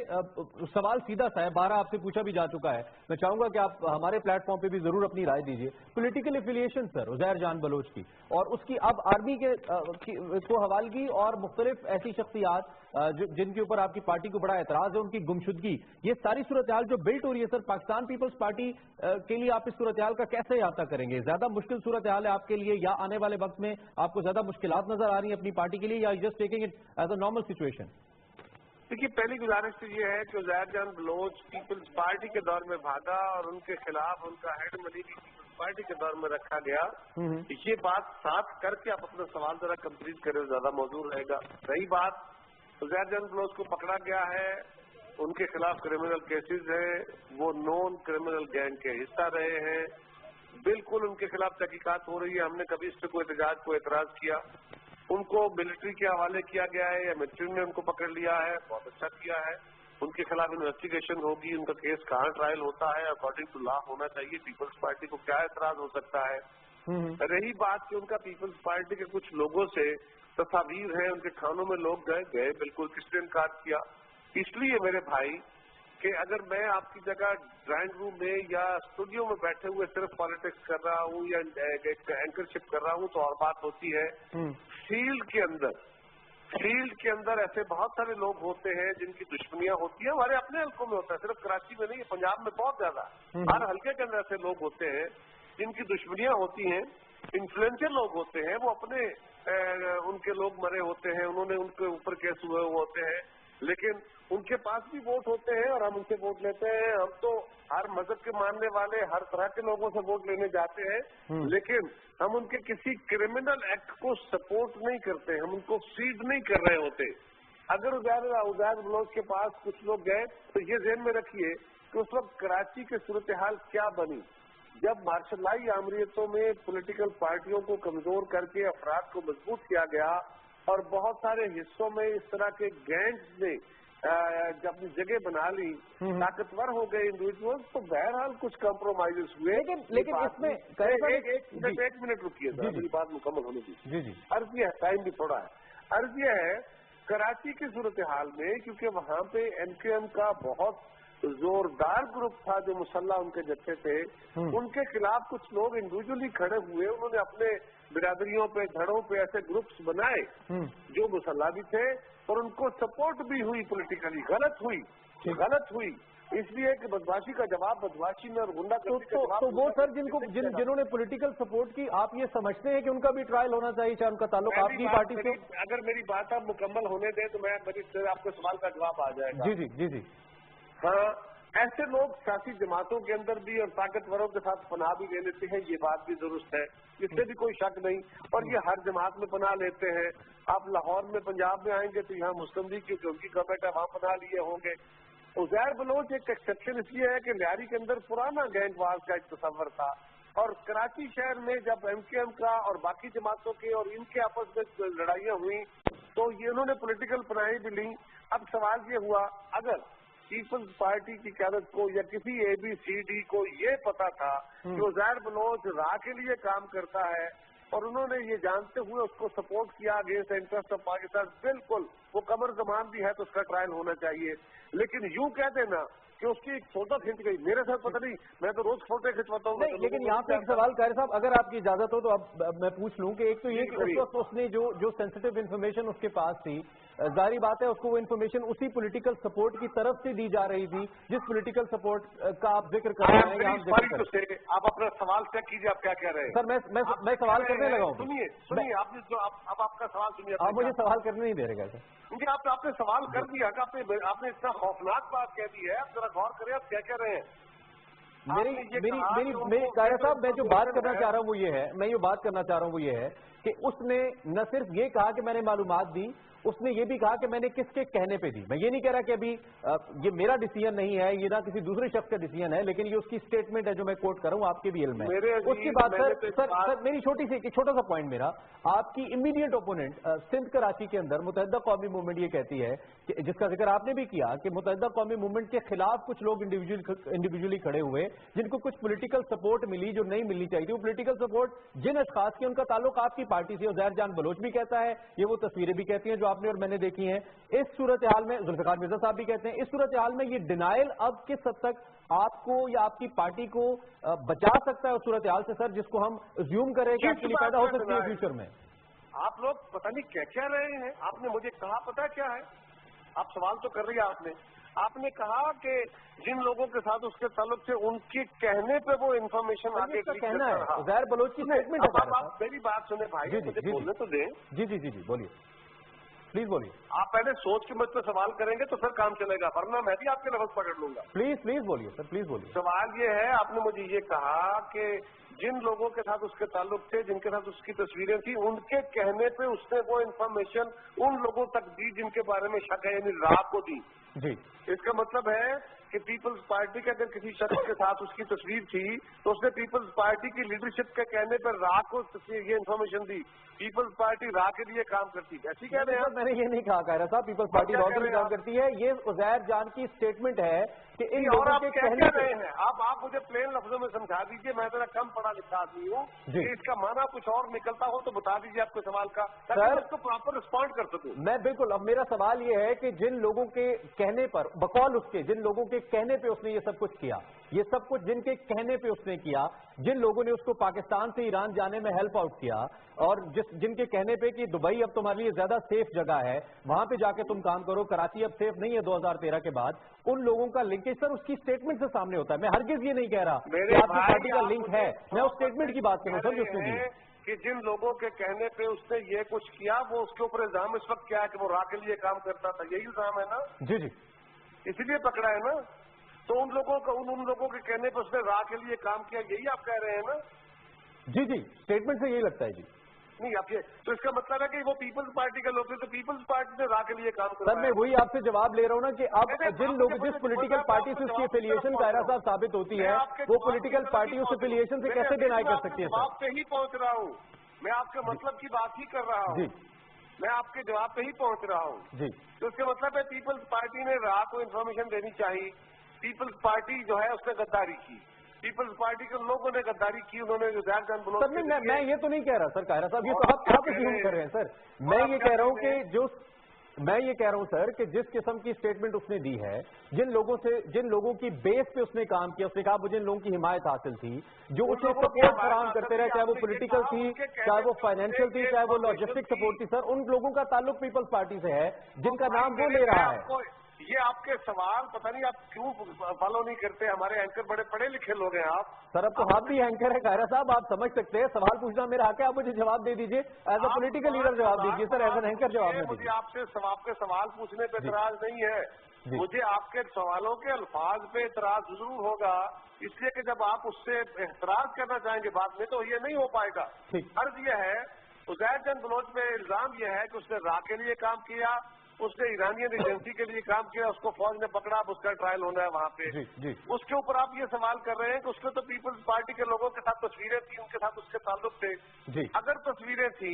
सवाल सीधा सा है, 12 आपसे पूछा भी जा चुका है। मैं चाहूंगा कि आप हमारे प्लेटफॉर्म पे भी जरूर अपनी राय दीजिए। पॉलिटिकल एफिलिएशन सर उज़ैर जान बलोच की, और उसकी अब आर्मी को हवालगी और मुख्तलिफ ऐसी शख्सियात जिनके ऊपर आपकी पार्टी को बड़ा एतराज है, उनकी गुमशुदगी, ये सारी सूरत हाल जो बिल्ट हो रही है सर पाकिस्तान पीपल्स पार्टी के लिए, आप इस सूरत हाल का कैसे अहाता करेंगे? ज्यादा मुश्किल सूरत हाल है आपके लिए, या आने वाले वक्त में आपको ज्यादा मुश्किलात नजर आ रही है अपनी पार्टी के लिए, या just taking it as a normal situation? देखिए पहली गुजारिश तो ये है कि उज़ैर जान बलोच पीपल्स पार्टी के दौर में भागा और उनके खिलाफ उनका हेड मनी भी पीपल्स पार्टी के दौर में रखा गया। ये बात साफ करके आप अपना सवाल जरा कंप्लीट करें, ज्यादा मौजूद रहेगा। रही बात उज़ैर जान बलोच को पकड़ा गया है, उनके खिलाफ क्रिमिनल केसेस हैं, वो नॉन क्रिमिनल गैंग के हिस्सा रहे हैं, बिल्कुल उनके खिलाफ तहकीकात हो रही है, हमने कभी इस पर कोई एहतजाज को एतराज किया। ان کو ملٹری کے حوالے کیا گیا ہے یا ملٹری نے ان کو پکڑ لیا ہے، بہت اچھا کیا ہے. ان کے خلاف انویسٹیگیشن ہوگی، ان کا کیس کہاں ٹرائل ہوتا ہے، اکارڈنگ ٹو لا ہونا چاہیے. پیپلز پارٹی کو کیا اعتراض ہو سکتا ہے؟ رہی بات کہ ان کا پیپلز پارٹی کے کچھ لوگوں سے تصاویر ہیں، ان کے کھانوں میں لوگ گئے بالکل، کس نے انکار کیا؟ اس لیے میرے بھائی کہ اگر میں آپ کی جگہ ڈرائنگ روم میں یا اسٹوڈیو میں بیٹھے ہوئے صرف پالیٹکس کر رہا ہوں یا اینکرشپ کر رہا ہوں تو اور بات ہوتی ہے. فیلڈ کے اندر ایسے بہت سارے لوگ ہوتے ہیں جن کی دشمنیاں ہوتی ہیں. ہمارے اپنے حلقوں میں ہوتا ہے، صرف کراچی میں نہیں، پنجاب میں بہت زیادہ. ہر حلقے کے اندر ایسے لوگ ہوتے ہیں جن کی دشمنیاں ہوتی ہیں. انفلوئنشل لوگ ہوتے ہیں، وہ اپنے ان کے لوگ مرے ہوتے ہیں، انہوں نے ان کے اوپر کیس ہوئے ہوتے ہیں، لیکن ان کے پاس بھی ووٹ ہوتے ہیں اور ہم ان سے ووٹ لیتے ہیں. ہم تو ہر مذہب کے ماننے والے ہر طرح کے لوگوں سے ووٹ لینے جاتے ہیں، لیکن ہم ان کے کسی کرمنل ایکٹ کو سپورٹ نہیں کرتے، ہم ان کو فیڈ نہیں کر رہے ہوتے. اگر عزیر بلوچ کے پاس کچھ لوگ گئے تو یہ ذہن میں رکھیے کہ اس وقت کراچی کی صورتحال کیا بنی جب مارشل لائی آمریتوں میں پولیٹیکل پارٹیوں کو کمزور کر کے افراد کو مضبوط کیا گیا اور بہت سارے حصوں میں اس طرح کے گینگز نے جب اپنی جگہ بنا لی، طاقتور ہو گئے انڈیویجول، تو بہرحال کچھ کمپرومائز ہوئے. لیکن اس میں ایک منٹ رکیے ذرا، میری بات مکمل ہونے دیجیے. عرض یہ ہے، ٹائم بھی تھوڑا ہے. عرض یہ ہے کراچی کی صورتحال میں، کیونکہ وہاں پہ NKM کا بہت زوردار گروپ تھا جو مسلح ان کے جتھے تھے، ان کے خلاف کچھ لوگ انڈیویجلی کھڑے ہوئے. انہوں نے اپنے برادریوں پہ دھڑوں پہ ایسے گروپس بنائے جو مسلح بھی تھے اور ان کو سپورٹ بھی ہوئی پولیٹیکلی. غلط ہوئی اس لیے کہ بدمعاشی کا جواب بدمعاشی میں اور غنڈہ گردی کا جواب. تو وہ سر جنہوں نے پولیٹیکل سپورٹ کی، آپ یہ سمجھتے ہیں کہ ان کا بھی ٹرائل ہونا چاہیے، چاہے ان کا تعلق آپ کی پارٹی سے؟ اگر میری بات آپ مکمل ہونے دیں تو میں آپ کے سوال کا جواب آ جائے گا. جی. ہاں، ایسے لوگ سیاسی جماعتوں کے اندر بھی اور طاقتوروں کے ساتھ پناہ بھی لے لیتے ہیں، یہ بات بھی درست ہے، اس سے بھی کوئی شک نہیں. اور یہ ہر جماعت میں پناہ لیتے ہیں. آپ لاہور میں پنجاب میں آئیں گے تو یہاں مسلم لیگ کیونکہ ان کی گورنمنٹ ہے وہاں پناہ لیے ہوں گے. عزیر بلوچ ایک ایکسیپشن اس لیے ہے کہ لیاری کے اندر پرانا گینگ واز کا ایک تصور تھا، اور کراچی شہر میں جب MKM کا اور باقی جماعتوں کے اور ان کے آپس میں لڑائیاں ہوئی تو یہ انہوں نے پولیٹیکل پناہیں بھی لی. اب سوال یہ ہوا، اگر پیپلز پارٹی کی قیادت کو یا کسی ABCD کو یہ پتا تھا کہ عزیر بلوچ راہ کے لیے کام کرتا ہے اور انہوں نے یہ جانتے ہوئے اس کو سپورٹ کیا اگینسٹ انٹرسٹ آف پاکستان، بالکل وہ قمر زمان بھی ہے تو اس کا ٹرائل ہونا چاہیے. لیکن یوں کہہ دینا کہ اس کی ایک فوٹو کھینچ گئی، میرے ساتھ پتہ نہیں، میں تو روز فوٹو کھنچواتا ہوں. لیکن یہاں پہ ایک سوال قاری صاحب اگر آپ کی اجازت ہو تو اب میں پوچھ لوں کہ ایک تو یہ کہ اس وقت اس نے جو سینسیٹیو انفارمیشن اس کے پاس تھی، ظاہری بات ہے اس کو وہ انفارمیشن اسی پولیٹیکل سپورٹ کی طرف سے دی جا رہی تھی جس پولیٹیکل سپورٹ کا آپ ذکر کر رہے ہیں. آپ اپنا سوال چیک کیجیے، آپ کیا کہہ رہے ہیں. سر میں سوال کرنے لگا ہوں. سنیے آپ نے جو اب آپ کا سوال سنیے. آپ مجھے سوال کرنے نہیں دے رہے گا سر، کیونکہ آپ نے سوال کر دیا کہ آپ نے اتنا خوفناک بات کہہ دی ہے. آپ ذرا غور کریں آپ کیا کہہ رہے ہیں. میری قاری صاحب میں جو بات کرنا چاہ رہا ہوں وہ یہ ہے کہ اس نے نہ صرف یہ کہا کہ میں نے معلومات دی، اس نے یہ بھی کہا کہ میں نے کس کے کہنے پہ دی. میں یہ نہیں کہہ رہا کہ ابھی یہ میرا ڈیسیژن نہیں ہے، یہ نہ کسی دوسرے شخص کا ڈیسیژن ہے، لیکن یہ اس کی اسٹیٹمنٹ ہے جو میں کوٹ کر رہا ہوں، آپ کے بھی علم ہے. اس کے بعد سر میری چھوٹا سا پوائنٹ میرا، آپ کی امیڈیٹ اوپوننٹ سندھ کراچی کے اندر متحدہ قومی موومنٹ یہ کہتی ہے کہ جس کا ذکر آپ نے بھی کیا کہ متحدہ قومی موومنٹ کے خلاف کچھ لوگ انڈیویجولی کھڑے ہوئے جن کو کچھ پولیٹیکل سپورٹ ملی جو نہیں ملنی چاہیے تھی. وہ پولیٹیکل سپورٹ جن اشخاص کی ان کا تعلق آپ کی پارٹی سے، عزیر جان بلوچ بھی کہتا ہے، یہ وہ تصویریں بھی کہتی ہیں جو آپ نے اور میں نے دیکھی ہیں. اس صورتحال میں ذوالفقار مرزا صاحب بھی کہتے ہیں، اس صورتحال میں یہ ڈینائل اب کس حد تک آپ کو یا آپ کی پارٹی کو بچا سکتا ہے اس صورتحال سے سر جس کو ہم زیوم کریں کہ آپ کے لیے پیدا ہو سکتی ہے فیوچر میں؟ آپ لوگ پتہ نہیں کیا کہہ رہے ہیں. آپ نے مجھے کہا پتا کیا ہے، آپ سوال تو کر رہی ہے. آپ نے کہا کہ جن لوگوں کے ساتھ اس کے تعلق سے ان کے کہنے پہ وہ انفارمیشن آگے کہنا ہے عزیر بلوچ کی اسٹیٹمنٹ ہے. آپ میری بات سنیں بھائی، مجھے بولنے تو دیں. جی بولیے، پلیز بولیے. آپ پہلے سوچ کے مجھ سے سوال کریں گے تو پھر کام چلے گا، ورنہ میں بھی آپ کے لفظ پکڑ لوں گا. پلیز بولیے سر، پلیز بولیے. سوال یہ ہے، آپ نے مجھے یہ کہا کہ جن لوگوں کے ساتھ اس کے تعلق تھے، جن کے ساتھ اس کی تصویریں تھیں، ان کے کہنے پہ اس نے وہ انفارمیشن ان لوگوں تک دی جن کے بارے میں شک ہے، یعنی راہ کو دی. जी। इसका मतलब है कि पीपल्स पार्टी के अगर किसी शख्स के साथ उसकी तस्वीर थी तो उसने पीपल्स पार्टी की लीडरशिप के कहने पर रा को ये इन्फॉर्मेशन दी, पीपल्स पार्टी रा के लिए काम करती है, ऐसी कह रहे हैं? मैंने ये नहीं कहा कायरा साहब, पीपल्स पार्टी रा के लिए काम करती है। ये उज़ैर जान की स्टेटमेंट है कि इन और लोगों आप के क्या कहने रहे हैं, आप मुझे प्लेन लफ्जों में समझा दीजिए, मैं जरा कम पढ़ा लिखा आदमी हूँ, इसका माना कुछ और निकलता हो तो बता दीजिए आपके सवाल का, ताकि मैं उसको प्रॉपर रिस्पॉन्ड कर सकूँ। मैं बिल्कुल, अब मेरा सवाल ये है कि जिन लोगों के कहने पर, बकौल उसके, जिन लोगों के कहने पे उसने ये सब कुछ किया, ये सब कुछ जिनके कहने पे उसने किया, जिन लोगों ने उसको पाकिस्तान से ईरान जाने में हेल्प आउट किया, और जिनके कहने पे कि दुबई अब तुम्हारे लिए ज्यादा सेफ जगह है, वहां पे जाके तुम काम करो, कराची अब सेफ नहीं है 2013 के बाद, उन लोगों का लिंकेज सर उसकी स्टेटमेंट से सामने होता है। मैं हरगिज ये नहीं कह रहा कि आपकी पार्टी का लिंक है, मैं उस स्टेटमेंट की बात कर रहा हूँ सर, जिसने दी कि जिन लोगों के कहने पे उसने ये कुछ किया, वो उसके ऊपर इल्जाम इस वक्त क्या है कि वो रा के लिए काम करता था, यही इल्जाम है ना? जी जी, इसीलिए पकड़ा है ना। तो उन लोगों का उन लोगों के कहने पे उसने रा के लिए काम किया, यही आप कह रहे हैं ना? जी जी, स्टेटमेंट से यही लगता है जी। नहीं, आप ये तो इसका मतलब है कि वो पीपल्स पार्टी के लोग थे, तो पीपल्स पार्टी ने रा के लिए काम किया। सर मैं वही आपसे जवाब ले रहा हूँ ना कि अब जिन लोग, जिस पॉलिटिकल पार्टी से उसकी एफिलिएशन कायरा साहब साबित होती है, वो पॉलिटिकल पार्टी उस एफिलिएशन से कैसे डिनाई कर सकती है? जवाब पे ही पहुंच रहा हूँ मैं, आपके मतलब की बात ही कर रहा हूँ, मैं आपके जवाब पे ही पहुंच रहा हूँ जी। तो इसका मतलब है पीपल्स पार्टी ने रा को इन्फॉर्मेशन देनी चाहिए, पीपल्स पार्टी जो है उसने गद्दारी की, पीपल्स पार्टी के लोगों ने गद्दारी की, उन्होंने उज़ैर जान बलोच। सर मैं ये तो नहीं कह रहा सर कायरा साहब, ये तो आप अज्यूम कर रहे हैं सर। मैं ये कह रहा हूँ कि मैं ये कह रहा हूँ सर कि जिस किस्म की स्टेटमेंट उसने दी है, जिन लोगों की बेस पे उसने काम किया, उसने कहा मुझे इन लोगों की हिमायत हासिल थी, जो उसे सपोर्ट फराहम करते रहे, चाहे वो पॉलिटिकल थी, चाहे वो फाइनेंशियल थी, चाहे वो लॉजिस्टिक सपोर्ट थी, सर उन लोगों का ताल्लुक पीपल्स पार्टी से है जिनका नाम वो ले रहा है। ये आपके सवाल पता नहीं आप क्यों फॉलो नहीं करते, हमारे एंकर बड़े पढ़े लिखे लोग हैं आप। सर अब तो आप भी एंकर है कायरा साहब, आप समझ सकते हैं, सवाल पूछना मेरा हक है, आप मुझे जवाब दे दीजिए, एज अ पॉलिटिकल लीडर जवाब दीजिए सर, एज एन एंकर जवाब दीजिए। मुझे आपके सवाल पूछने पे इतराज नहीं है, मुझे आपके सवालों के अल्फाज पे इतराज जरूर होगा, इसलिए कि जब आप उससे एतराज करना चाहेंगे बाद में तो ये नहीं हो पाएगा। अर्ज यह है, उज़ैर जान बलोच पे इल्जाम यह है कि उसने रा के लिए काम किया, उसने ईरानियन एजेंसी के लिए काम किया, उसको फौज ने पकड़ा, अब उसका ट्रायल होना है वहाँ पे। जी। उसके ऊपर आप ये सवाल कर रहे हैं कि उसके तो पीपल्स पार्टी के लोगों के साथ तस्वीरें थी, उनके साथ उसके ताल्लुक थे जी। अगर तस्वीरें थी,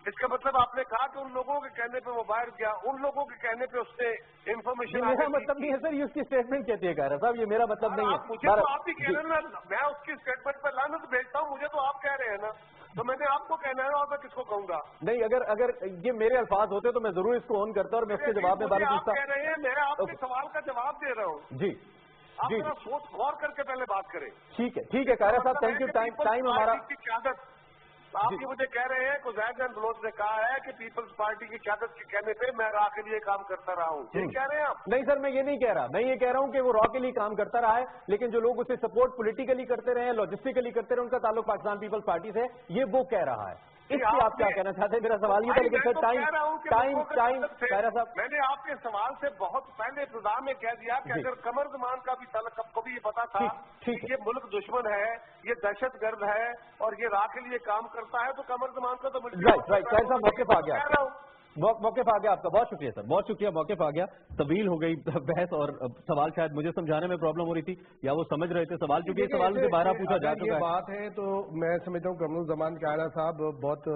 इसका मतलब आपने कहा कि उन लोगों के कहने पे वो बाहर गया, उन लोगों के कहने पे उसने इन्फॉर्मेशन। मेरा मतलब नहीं है सर, ये उसकी स्टेटमेंट कहती है कायरा साहब, ये मेरा मतलब नहीं है। मुझे तो आप ही कह रहे हैं, मैं उसकी स्टेटमेंट पर लानत भेजता हूँ, मुझे तो आप कह रहे हैं ना, तो मैंने आपको कहना है और मैं किसको कहूंगा? नहीं, अगर ये मेरे अल्फाज होते तो मैं जरूर इसको ऑन करता और मैं इसके जवाब में बात पूछता। आप कह रहे हैं, मैं आपके सवाल का जवाब दे रहा हूँ जी। आप जरा सोच गौर करके पहले बात करें। ठीक है कायरा साहब, थैंक यू। टाइम हमारा। आप ये मुझे कह रहे हैं कि उज़ैर जान बलोच ने कहा है कि पीपल्स पार्टी की क़यादत के कहने पे मैं रा के लिए काम करता रहा हूँ, ये कह रहे हैं आप? नहीं सर, मैं ये नहीं कह रहा, मैं ये कह रहा हूँ कि वो रॉ के लिए काम करता रहा है, लेकिन जो लोग उसे सपोर्ट पॉलिटिकली करते रहे, लॉजिस्टिकली करते रहे, उनका ताल्लुक पाकिस्तान पीपल्स पार्टी से, ये वो कह रहा है। इससे आप क्या कहना चाहते हैं? मेरा सवाल ये था, लेकिन सर टाइम कायरा साहब, मैंने आपके सवाल से बहुत पहले इब्तिदा में कह दिया कि अगर कमर ज़मान का भी तलक को भी ये पता था कि ये मुल्क दुश्मन है, ये दहशतगर्द है और ये रा के लिए काम करता है, तो कमर ज़मान का तो राइट कायरा साहब मौके पर आ गया, मौक़िफ़ आ गया आपका, बहुत शुक्रिया सर, बहुत शुक्रिया, मौक़िफ़ आ गया। तवील हो गई बहस और सवाल शायद मुझे समझाने में प्रॉब्लम हो रही थी या वो समझ रहे थे सवाल, क्योंकि सवाल से बाहर पूछा जा चुका है। बात है तो मैं समझता हूँ कमरुज़्ज़मान कायरा साहब बहुत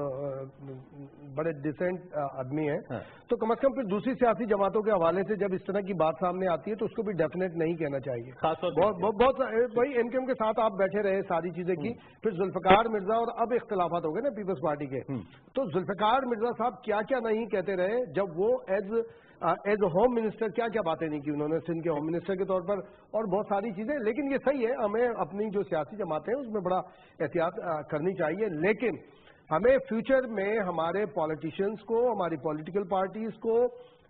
बड़े डिसेंट आदमी हैं, तो कम से कम फिर दूसरी सियासी जमातों के हवाले से जब इस तरह की बात सामने आती है तो उसको भी डेफिनेट नहीं कहना चाहिए। बहुत वही एमकेएम के साथ आप बैठे रहे, सारी चीजें की, फिर जुल्फिकार मिर्जा और अब इख्तिलाफात हो गए ना पीपल्स पार्टी के, तो जुल्फिकार मिर्जा साहब क्या क्या नहीं कहते रहे जब वो एज होम मिनिस्टर क्या क्या बातें नहीं की उन्होंने सिंध के होम मिनिस्टर के तौर पर, और बहुत सारी चीजें। लेकिन ये सही है, हमें अपनी जो सियासी जमातें हैं उसमें बड़ा एहतियात करनी चाहिए, लेकिन हमें फ्यूचर में हमारे पॉलिटिशियंस को, हमारी पॉलिटिकल पार्टीज को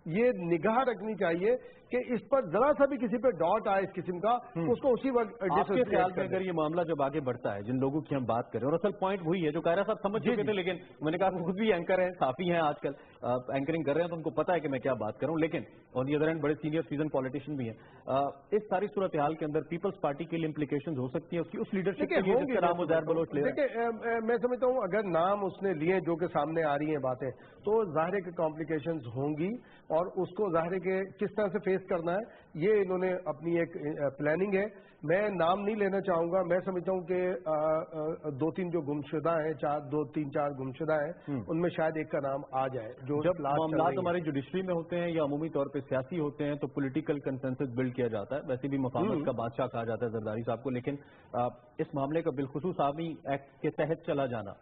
ये निगाह रखनी चाहिए कि इस पर जरा सा भी किसी पे डॉट आए इस किस्म का, उसको उसी वक्त। आपके ख्याल में अगर ये मामला जब आगे बढ़ता है, जिन लोगों की हम बात करें, और असल पॉइंट वही है जो कायरा साहब समझ चुके थे, लेकिन मैंने कहा खुद भी एंकर हैं, काफी हैं आजकल, एंकरिंग कर रहे हैं तो उनको पता है कि मैं क्या बात कर रहा हूं, लेकिन ऑन दी अदर एंड बड़े सीनियर सीजन पॉलिटिशियन भी हैं। इस सारी सूरत हाल के अंदर पीपल्स पार्टी के लिए इंप्लीकेशंस हो सकती है उसकी उस लीडरशिप के लिए जिसका नाम ज़ाहिर बलोच ले रहे हैं। देखिए, मैं समझता हूँ अगर नाम उसने लिए जो कि सामने आ रही हैं बातें, तो जाहिर है कि कॉम्प्लिकेशंस होंगी और उसको जाहिर है कि किस तरह से फेस करना है ये इन्होंने अपनी एक प्लानिंग है। मैं नाम नहीं लेना चाहूंगा। मैं समझता हूँ कि 2-3 जो गुमशुदा हैं, 2-3-4 गुमशुदा हैं, उनमें शायद एक का नाम आ जाए। जो जब मामला हमारी जुडिशरी में होते हैं या अमूमी तौर पे सियासी होते हैं तो पॉलिटिकल कंसेंसस बिल्ड किया जाता है। वैसे भी मकामत का बादशाह कहा जाता है जरदारी साहब को, लेकिन इस मामले का बिलखुसूस आर्मी एक्ट के तहत चला जाना,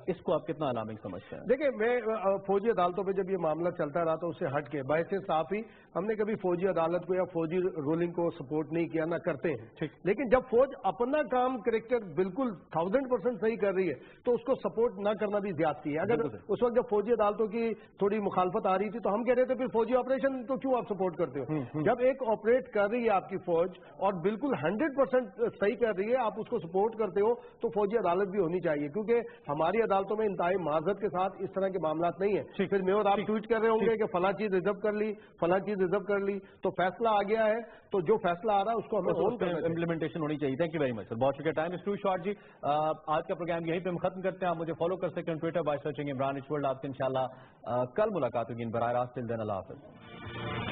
इसको आप कितना अलार्मिंग समझते हैं? देखिए, मैं फौजी अदालतों पे जब ये मामला चलता रहा तो उससे हट के बहसे साफ ही हमने कभी फौजी अदालत को या फौजी रूलिंग को सपोर्ट नहीं किया, ना करते हैं। लेकिन जब फौज अपना काम करेक्टर बिल्कुल 1000% सही कर रही है तो उसको सपोर्ट ना करना भी ज्यादती है। अगर उस वक्त जब फौजी अदालतों की थोड़ी मुखालफत आ रही थी तो हम कह रहे थे फिर फौजी ऑपरेशन तो क्यों आप सपोर्ट करते हो? जब एक ऑपरेट कर रही है आपकी फौज और बिल्कुल 100% सही कर रही है, आप उसको सपोर्ट करते हो तो फौजी अदालत भी होनी चाहिए, क्योंकि हमारी अदालतों में इंतहाई माजरत के साथ इस तरह के मामला नहीं है। फिर मैं और आप ट्वीट कर रहे होंगे कि फला चीज रिजर्व कर ली, फला चीज रिजर्व कर ली, तो फैसला आ गया है तो जो फैसला आ रहा है उसको हमें इम्प्लीमेंटेशन होनी चाहिए। Thank you very much sir, बहुत शुक्रिया। टाइम इज टू शॉर्ट जी। आज का प्रोग्राम यहीं पे हम खत्म करते हैं। आप मुझे फॉलो कर सकते हैं Twitter by searching Imran etch world. आपसे इंशाल्लाह कल मुलाकात होगी इन बराह रास्त। टिल देन अल्लाह हाफ़िज़।